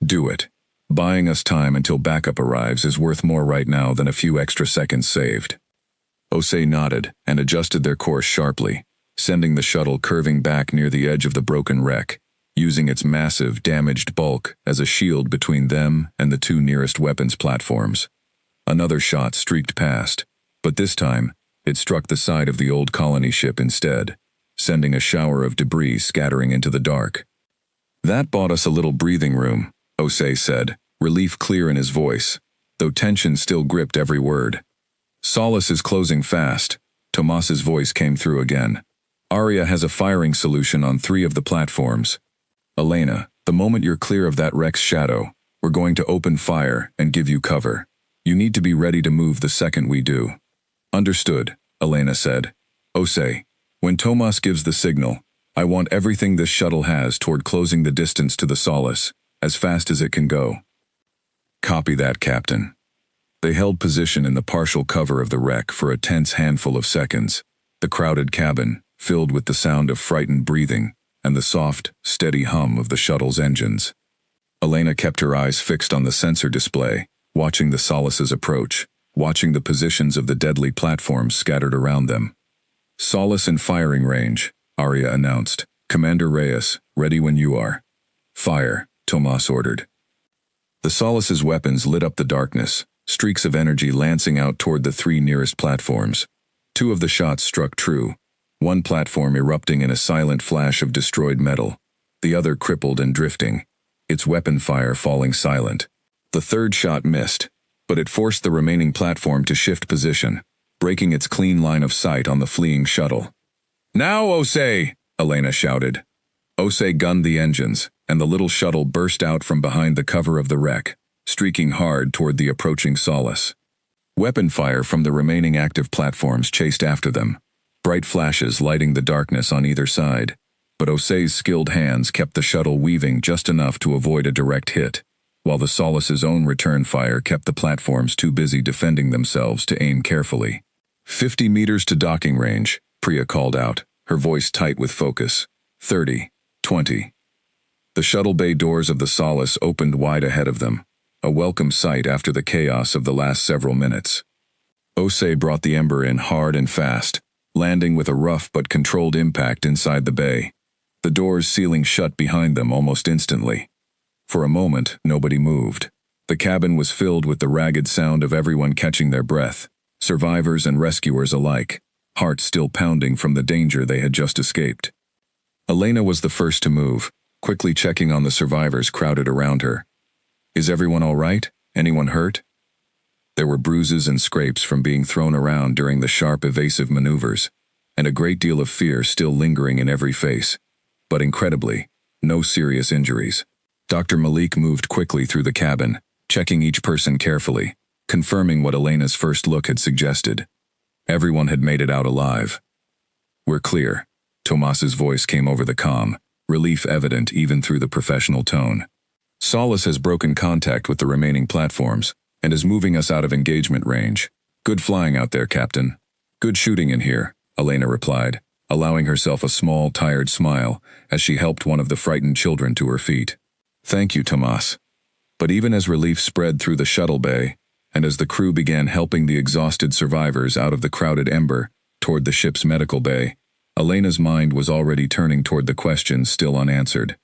S1: "Do it. Buying us time until backup arrives is worth more right now than a few extra seconds saved." Osei nodded and adjusted their course sharply, sending the shuttle curving back near the edge of the broken wreck, using its massive, damaged bulk as a shield between them and the two nearest weapons platforms. Another shot streaked past, but this time, it struck the side of the old colony ship instead, sending a shower of debris scattering into the dark. "That bought us a little breathing room," Osei said, relief clear in his voice, though tension still gripped every word. "Solace is closing fast," Tomas's voice came through again. "Arya has a firing solution on 3 of the platforms. Elena, the moment you're clear of that wreck's shadow, we're going to open fire and give you cover. You need to be ready to move the second we do." "Understood," Elena said. "Osei, when Tomas gives the signal, I want everything this shuttle has toward closing the distance to the Solace, as fast as it can go." "Copy that, Captain." They held position in the partial cover of the wreck for a tense handful of seconds, the crowded cabin filled with the sound of frightened breathing and the soft, steady hum of the shuttle's engines. Elena kept her eyes fixed on the sensor display, watching the Solace's approach, watching the positions of the deadly platforms scattered around them. "Solace in firing range," Arya announced. "Commander Reyes, ready when you are." "Fire," Tomas ordered. The Solace's weapons lit up the darkness, streaks of energy lancing out toward the three nearest platforms. Two of the shots struck true, one platform erupting in a silent flash of destroyed metal, the other crippled and drifting, its weapon fire falling silent. The third shot missed, but it forced the remaining platform to shift position, breaking its clean line of sight on the fleeing shuttle. "Now, Osei!" Elena shouted. Osei gunned the engines, and the little shuttle burst out from behind the cover of the wreck, streaking hard toward the approaching Solace. Weapon fire from the remaining active platforms chased after them, bright flashes lighting the darkness on either side, but Osei's skilled hands kept the shuttle weaving just enough to avoid a direct hit, while the Solace's own return fire kept the platforms too busy defending themselves to aim carefully. 50 meters to docking range, Priya called out, her voice tight with focus. 30, 20. The shuttle bay doors of the Solace opened wide ahead of them, a welcome sight after the chaos of the last several minutes. Osei brought the Ember in hard and fast, landing with a rough but controlled impact inside the bay, the doors sealing shut behind them almost instantly. For a moment, nobody moved. The cabin was filled with the ragged sound of everyone catching their breath, survivors and rescuers alike, hearts still pounding from the danger they had just escaped. Elena was the first to move, quickly checking on the survivors crowded around her. "Is everyone all right? Anyone hurt?" There were bruises and scrapes from being thrown around during the sharp evasive maneuvers, and a great deal of fear still lingering in every face. But incredibly, no serious injuries. Dr. Malik moved quickly through the cabin, checking each person carefully, confirming what Elena's first look had suggested. Everyone had made it out alive. "We're clear." Tomas's voice came over the comm, relief evident even through the professional tone. "Solace has broken contact with the remaining platforms and is moving us out of engagement range. Good flying out there, Captain." "Good shooting in here," Elena replied, allowing herself a small, tired smile as she helped one of the frightened children to her feet. "Thank you, Tomas." But even as relief spread through the shuttle bay, and as the crew began helping the exhausted survivors out of the crowded Ember toward the ship's medical bay, Elena's mind was already turning toward the questions still unanswered.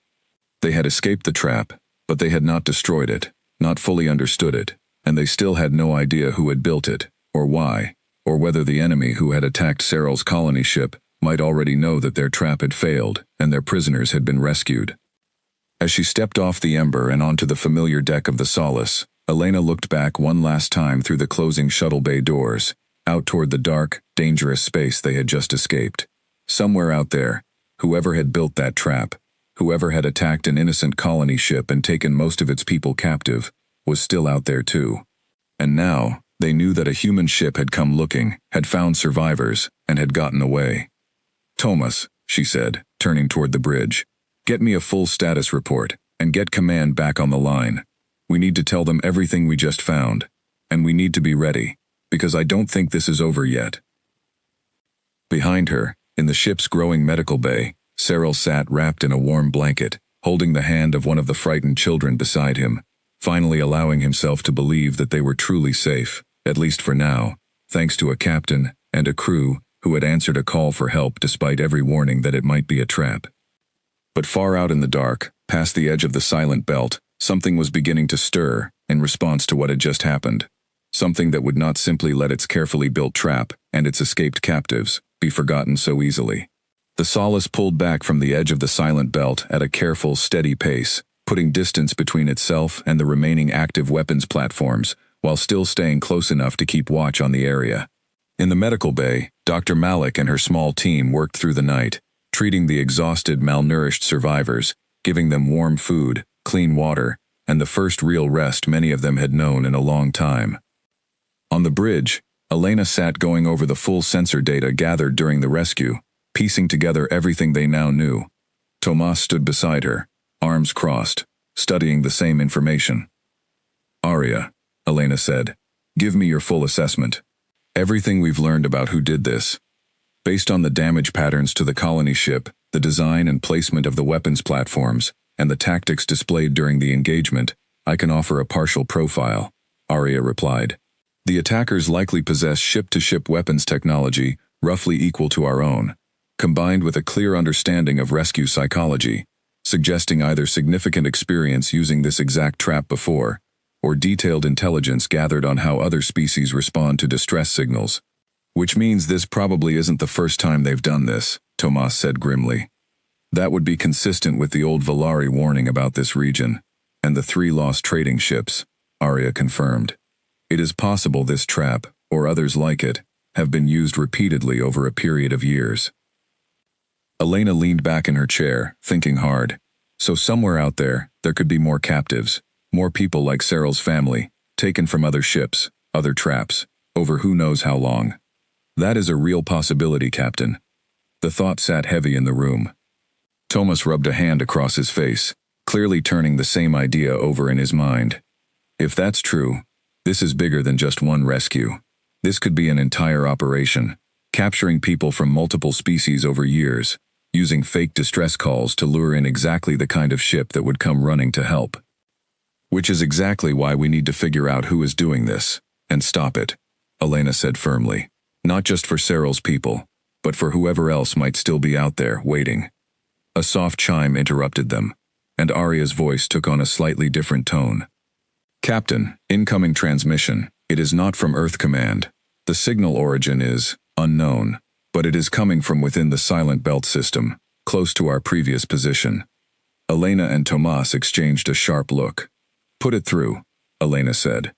S1: They had escaped the trap, but they had not destroyed it, not fully understood it, and they still had no idea who had built it, or why, or whether the enemy who had attacked Cyril's colony ship might already know that their trap had failed and their prisoners had been rescued. As she stepped off the Ember and onto the familiar deck of the Solace, Elena looked back one last time through the closing shuttle bay doors, out toward the dark, dangerous space they had just escaped. Somewhere out there, whoever had built that trap, whoever had attacked an innocent colony ship and taken most of its people captive, was still out there too. And now, they knew that a human ship had come looking, had found survivors, and had gotten away. "Tomas," she said, turning toward the bridge, "get me a full status report, and get command back on the line. We need to tell them everything we just found, and we need to be ready, because I don't think this is over yet." Behind her, in the ship's growing medical bay, Cyril sat wrapped in a warm blanket, holding the hand of one of the frightened children beside him, finally allowing himself to believe that they were truly safe, at least for now, thanks to a captain and a crew who had answered a call for help despite every warning that it might be a trap. But far out in the dark, past the edge of the silent belt, something was beginning to stir in response to what had just happened. Something that would not simply let its carefully built trap and its escaped captives be forgotten so easily. The Solace pulled back from the edge of the silent belt at a careful, steady pace, putting distance between itself and the remaining active weapons platforms, while still staying close enough to keep watch on the area. In the medical bay, Dr. Malik and her small team worked through the night, treating the exhausted, malnourished survivors, giving them warm food, clean water, and the first real rest many of them had known in a long time. On the bridge, Elena sat going over the full sensor data gathered during the rescue, piecing together everything they now knew. Tomas stood beside her, arms crossed, studying the same information. "Arya," Elena said, "give me your full assessment. Everything we've learned about who did this. Based on the damage patterns to the colony ship, the design and placement of the weapons platforms, and the tactics displayed during the engagement, I can offer a partial profile, Arya replied. The attackers likely possess ship-to-ship weapons technology roughly equal to our own, combined with a clear understanding of rescue psychology, suggesting either significant experience using this exact trap before, or detailed intelligence gathered on how other species respond to distress signals. Which means this probably isn't the first time they've done this, Tomas said grimly. That would be consistent with the old Valari warning about this region, and the 3 lost trading ships, Arya confirmed. It is possible this trap, or others like it, have been used repeatedly over a period of years. Elena leaned back in her chair, thinking hard. So somewhere out there could be more captives, more people like Cyril's family, taken from other ships, other traps, over who knows how long. That is a real possibility, Captain. The thought sat heavy in the room. Tomas rubbed a hand across his face, clearly turning the same idea over in his mind. If that's true, this is bigger than just one rescue. This could be an entire operation, capturing people from multiple species over years, using fake distress calls to lure in exactly the kind of ship that would come running to help. Which is exactly why we need to figure out who is doing this, and stop it, Elena said firmly. Not just for Cyril's people, but for whoever else might still be out there, waiting. A soft chime interrupted them, and Arya's voice took on a slightly different tone. Captain, incoming transmission. It is not from Earth Command. The signal origin is unknown, but it is coming from within the Silent Belt system, close to our previous position. Elena and Tomas exchanged a sharp look. Put it through, Elena said.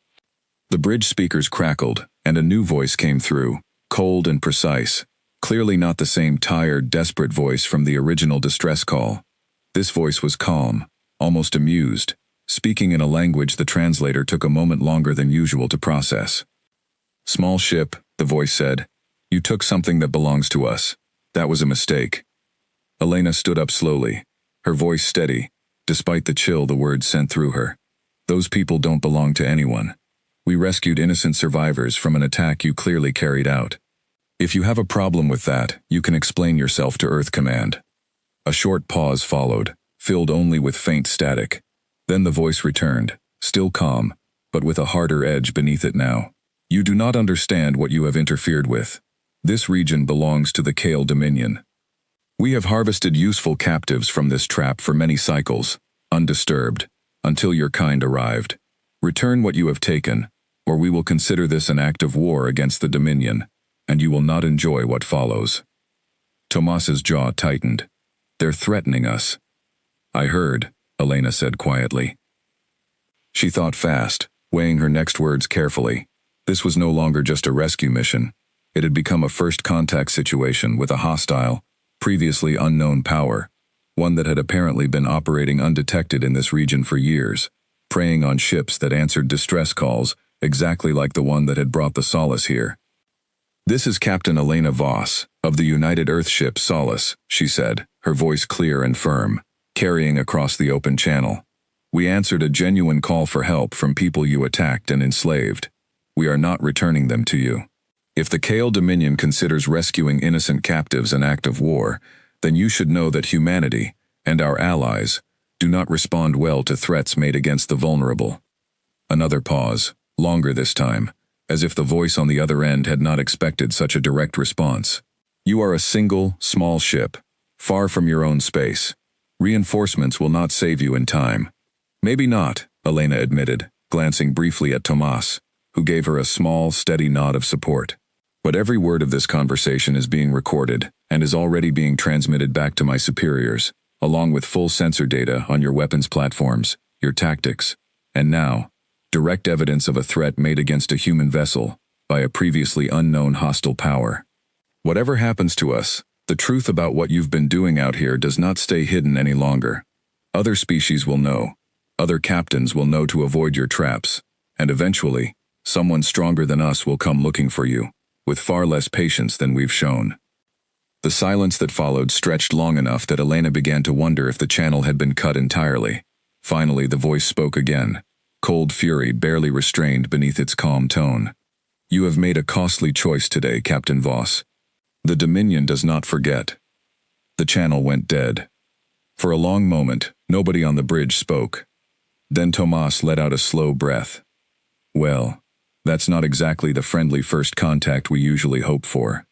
S1: The bridge speakers crackled, and a new voice came through, cold and precise, clearly not the same tired, desperate voice from the original distress call. This voice was calm, almost amused, speaking in a language the translator took a moment longer than usual to process. Small ship, the voice said. You took something that belongs to us. That was a mistake. Elena stood up slowly, her voice steady, despite the chill the words sent through her. Those people don't belong to anyone. We rescued innocent survivors from an attack you clearly carried out. If you have a problem with that, you can explain yourself to Earth Command. A short pause followed, filled only with faint static. Then the voice returned, still calm, but with a harder edge beneath it now. You do not understand what you have interfered with. This region belongs to the Kale Dominion. We have harvested useful captives from this trap for many cycles, undisturbed, until your kind arrived. Return what you have taken, or we will consider this an act of war against the Dominion, and you will not enjoy what follows. Tomas's jaw tightened. They're threatening us. I heard, Elena said quietly. She thought fast, weighing her next words carefully. This was no longer just a rescue mission. It had become a first contact situation with a hostile, previously unknown power, one that had apparently been operating undetected in this region for years, preying on ships that answered distress calls exactly like the one that had brought the Solace here. This is Captain Elena Voss, of the United Earth ship Solace, she said, her voice clear and firm, carrying across the open channel. We answered a genuine call for help from people you attacked and enslaved. We are not returning them to you. If the Kale Dominion considers rescuing innocent captives an act of war, then you should know that humanity, and our allies, do not respond well to threats made against the vulnerable. Another pause, longer this time, as if the voice on the other end had not expected such a direct response. You are a single, small ship, far from your own space. Reinforcements will not save you in time. Maybe not, Elena admitted, glancing briefly at Tomas, who gave her a small, steady nod of support. But every word of this conversation is being recorded and is already being transmitted back to my superiors, along with full sensor data on your weapons platforms, your tactics, and now, direct evidence of a threat made against a human vessel by a previously unknown hostile power. Whatever happens to us, the truth about what you've been doing out here does not stay hidden any longer. Other species will know. Other captains will know to avoid your traps, and eventually, someone stronger than us will come looking for you, with far less patience than we've shown. The silence that followed stretched long enough that Elena began to wonder if the channel had been cut entirely. Finally, the voice spoke again, cold fury barely restrained beneath its calm tone. You have made a costly choice today, Captain Voss. The Dominion does not forget. The channel went dead. For a long moment, nobody on the bridge spoke. Then Tomas let out a slow breath. Well, that's not exactly the friendly first contact we usually hope for.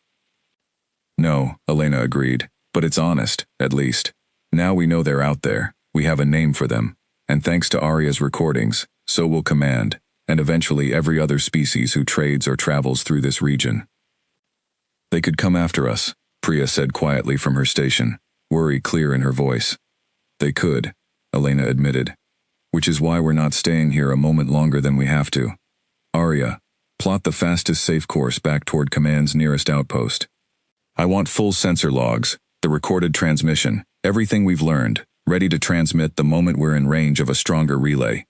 S1: No, Elena agreed, but it's honest, at least. Now we know they're out there, we have a name for them, and thanks to Arya's recordings, so will Command, and eventually every other species who trades or travels through this region. They could come after us, Priya said quietly from her station, worry clear in her voice. They could, Elena admitted. Which is why we're not staying here a moment longer than we have to. Arya, plot the fastest safe course back toward Command's nearest outpost. I want full sensor logs, the recorded transmission, everything we've learned, ready to transmit the moment we're in range of a stronger relay.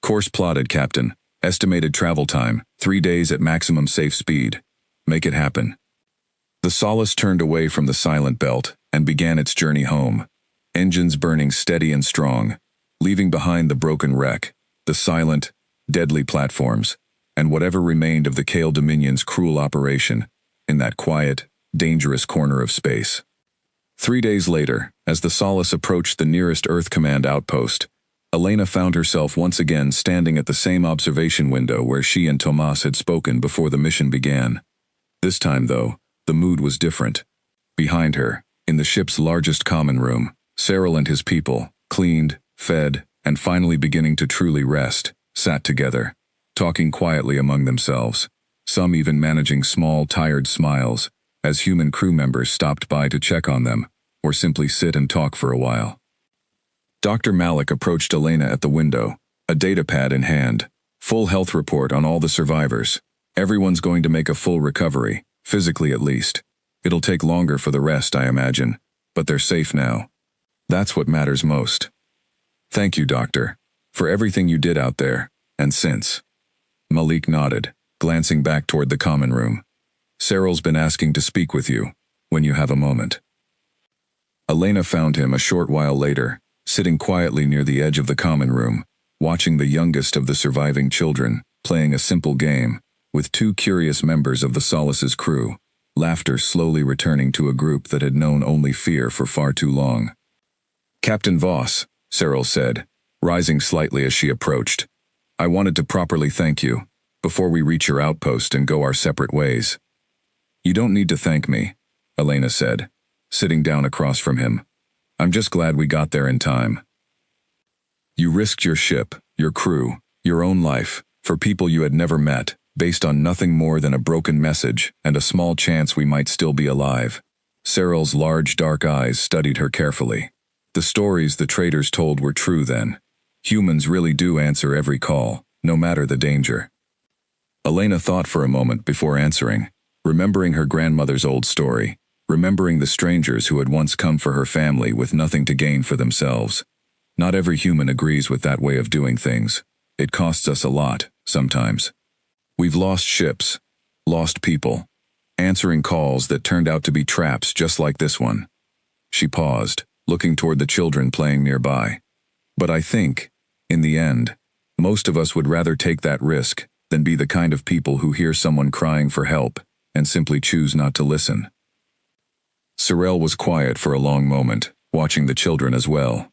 S1: Course plotted, Captain. Estimated travel time, 3 days at maximum safe speed. Make it happen. The Solace turned away from the silent belt and began its journey home. Engines burning steady and strong, leaving behind the broken wreck, the silent, deadly platforms, and whatever remained of the Kale Dominion's cruel operation in that quiet, dangerous corner of space. 3 days later, as the Solace approached the nearest Earth Command outpost, Elena found herself once again standing at the same observation window where she and Tomas had spoken before the mission began. This time, though, the mood was different. Behind her, in the ship's largest common room, Cyril and his people, cleaned, fed, and finally beginning to truly rest, sat together, talking quietly among themselves, some even managing small, tired smiles, as human crew members stopped by to check on them, or simply sit and talk for a while. Dr. Malik approached Elena at the window, a datapad in hand, full health report on all the survivors. Everyone's going to make a full recovery, physically at least. It'll take longer for the rest, I imagine, but they're safe now. That's what matters most. Thank you, Doctor, for everything you did out there, and since. Malik nodded, glancing back toward the common room. Cyril's been asking to speak with you, when you have a moment. Elena found him a short while later, sitting quietly near the edge of the common room, watching the youngest of the surviving children, playing a simple game, with 2 curious members of the Solace's crew, laughter slowly returning to a group that had known only fear for far too long. Captain Voss, Cyril said, rising slightly as she approached. I wanted to properly thank you, before we reach your outpost and go our separate ways. You don't need to thank me, Elena said, sitting down across from him. I'm just glad we got there in time. You risked your ship, your crew, your own life, for people you had never met, based on nothing more than a broken message and a small chance we might still be alive. Cyril's large dark eyes studied her carefully. The stories the traders told were true then. Humans really do answer every call, no matter the danger. Elena thought for a moment before answering, remembering her grandmother's old story, remembering the strangers who had once come for her family with nothing to gain for themselves. Not every human agrees with that way of doing things. It costs us a lot, sometimes. We've lost ships, lost people, answering calls that turned out to be traps just like this one. She paused, looking toward the children playing nearby. But I think, in the end, most of us would rather take that risk than be the kind of people who hear someone crying for help and simply choose not to listen. Cyril was quiet for a long moment, watching the children as well.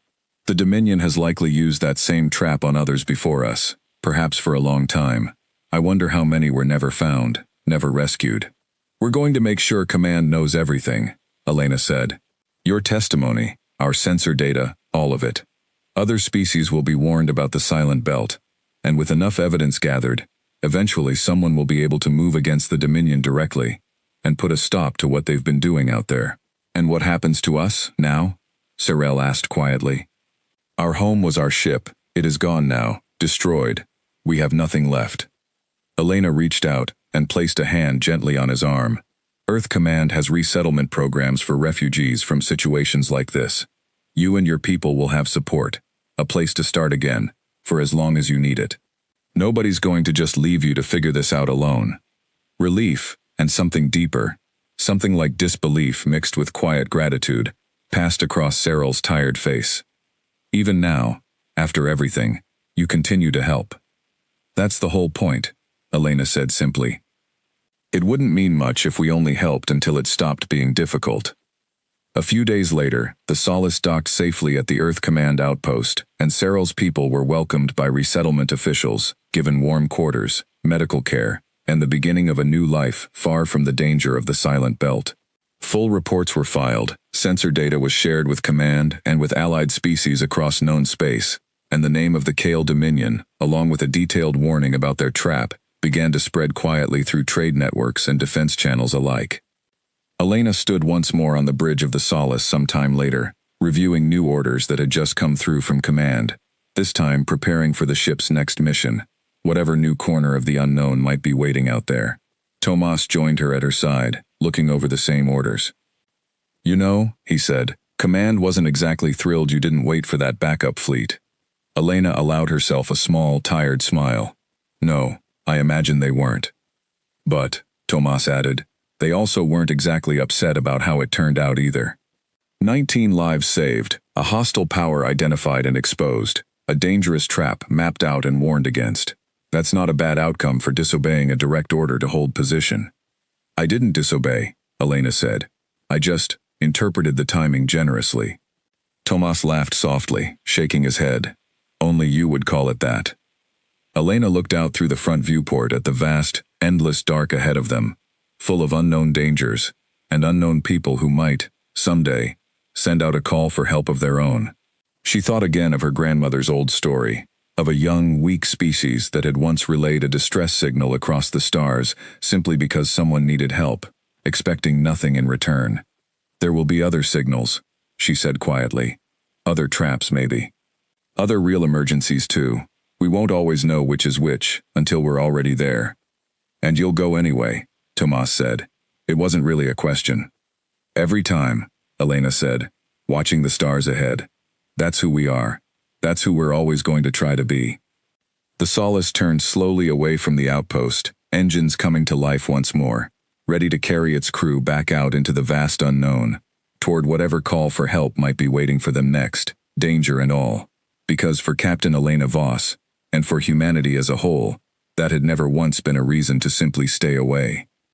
S1: The Dominion has likely used that same trap on others before us, perhaps for a long time. I wonder how many were never found, never rescued. We're going to make sure Command knows everything, Elena said. Your testimony, our sensor data, all of it. Other species will be warned about the Silent Belt, and with enough evidence gathered, eventually someone will be able to move against the Dominion directly, and put a stop to what they've been doing out there. And what happens to us, now? Cyril asked quietly. Our home was our ship. It is gone now, destroyed. We have nothing left. Elena reached out and placed a hand gently on his arm. Earth Command has resettlement programs for refugees from situations like this. You and your people will have support, a place to start again, for as long as you need it. Nobody's going to just leave you to figure this out alone. Relief, and something deeper, something like disbelief mixed with quiet gratitude, passed across Cyril's tired face. Even now, after everything, you continue to help. That's the whole point, Elena said simply. It wouldn't mean much if we only helped until it stopped being difficult. A few days later, the Solace docked safely at the Earth Command outpost, and Cyril's people were welcomed by resettlement officials, given warm quarters, medical care, and the beginning of a new life far from the danger of the Silent Belt. Full reports were filed, sensor data was shared with Command and with allied species across known space, and the name of the Kale Dominion, along with a detailed warning about their trap, began to spread quietly through trade networks and defense channels alike. Elena stood once more on the bridge of the Solace some time later, reviewing new orders that had just come through from Command, this time preparing for the ship's next mission, whatever new corner of the unknown might be waiting out there. Tomas joined her at her side, looking over the same orders. "You know," he said, "Command wasn't exactly thrilled you didn't wait for that backup fleet." Elena allowed herself a small, tired smile. "No, I imagine they weren't." "But," Tomas added, "they also weren't exactly upset about how it turned out either. 19 lives saved, a hostile power identified and exposed, a dangerous trap mapped out and warned against. That's not a bad outcome for disobeying a direct order to hold position." "I didn't disobey," Elena said. "I just interpreted the timing generously." Tomas laughed softly, shaking his head. "Only you would call it that." Elena looked out through the front viewport at the vast, endless dark ahead of them, full of unknown dangers, and unknown people who might, someday, send out a call for help of their own. She thought again of her grandmother's old story, of a young, weak species that had once relayed a distress signal across the stars simply because someone needed help, expecting nothing in return. "There will be other signals," she said quietly. "Other traps, maybe. Other real emergencies, too. We won't always know which is which until we're already there." "And you'll go anyway," Tomas said. It wasn't really a question. "Every time," Elena said, watching the stars ahead. "That's who we are. That's who we're always going to try to be." The Solace turned slowly away from the outpost, engines coming to life once more, ready to carry its crew back out into the vast unknown, toward whatever call for help might be waiting for them next, danger and all. Because for Captain Elena Voss, and for humanity as a whole, that had never once been a reason to simply stay away.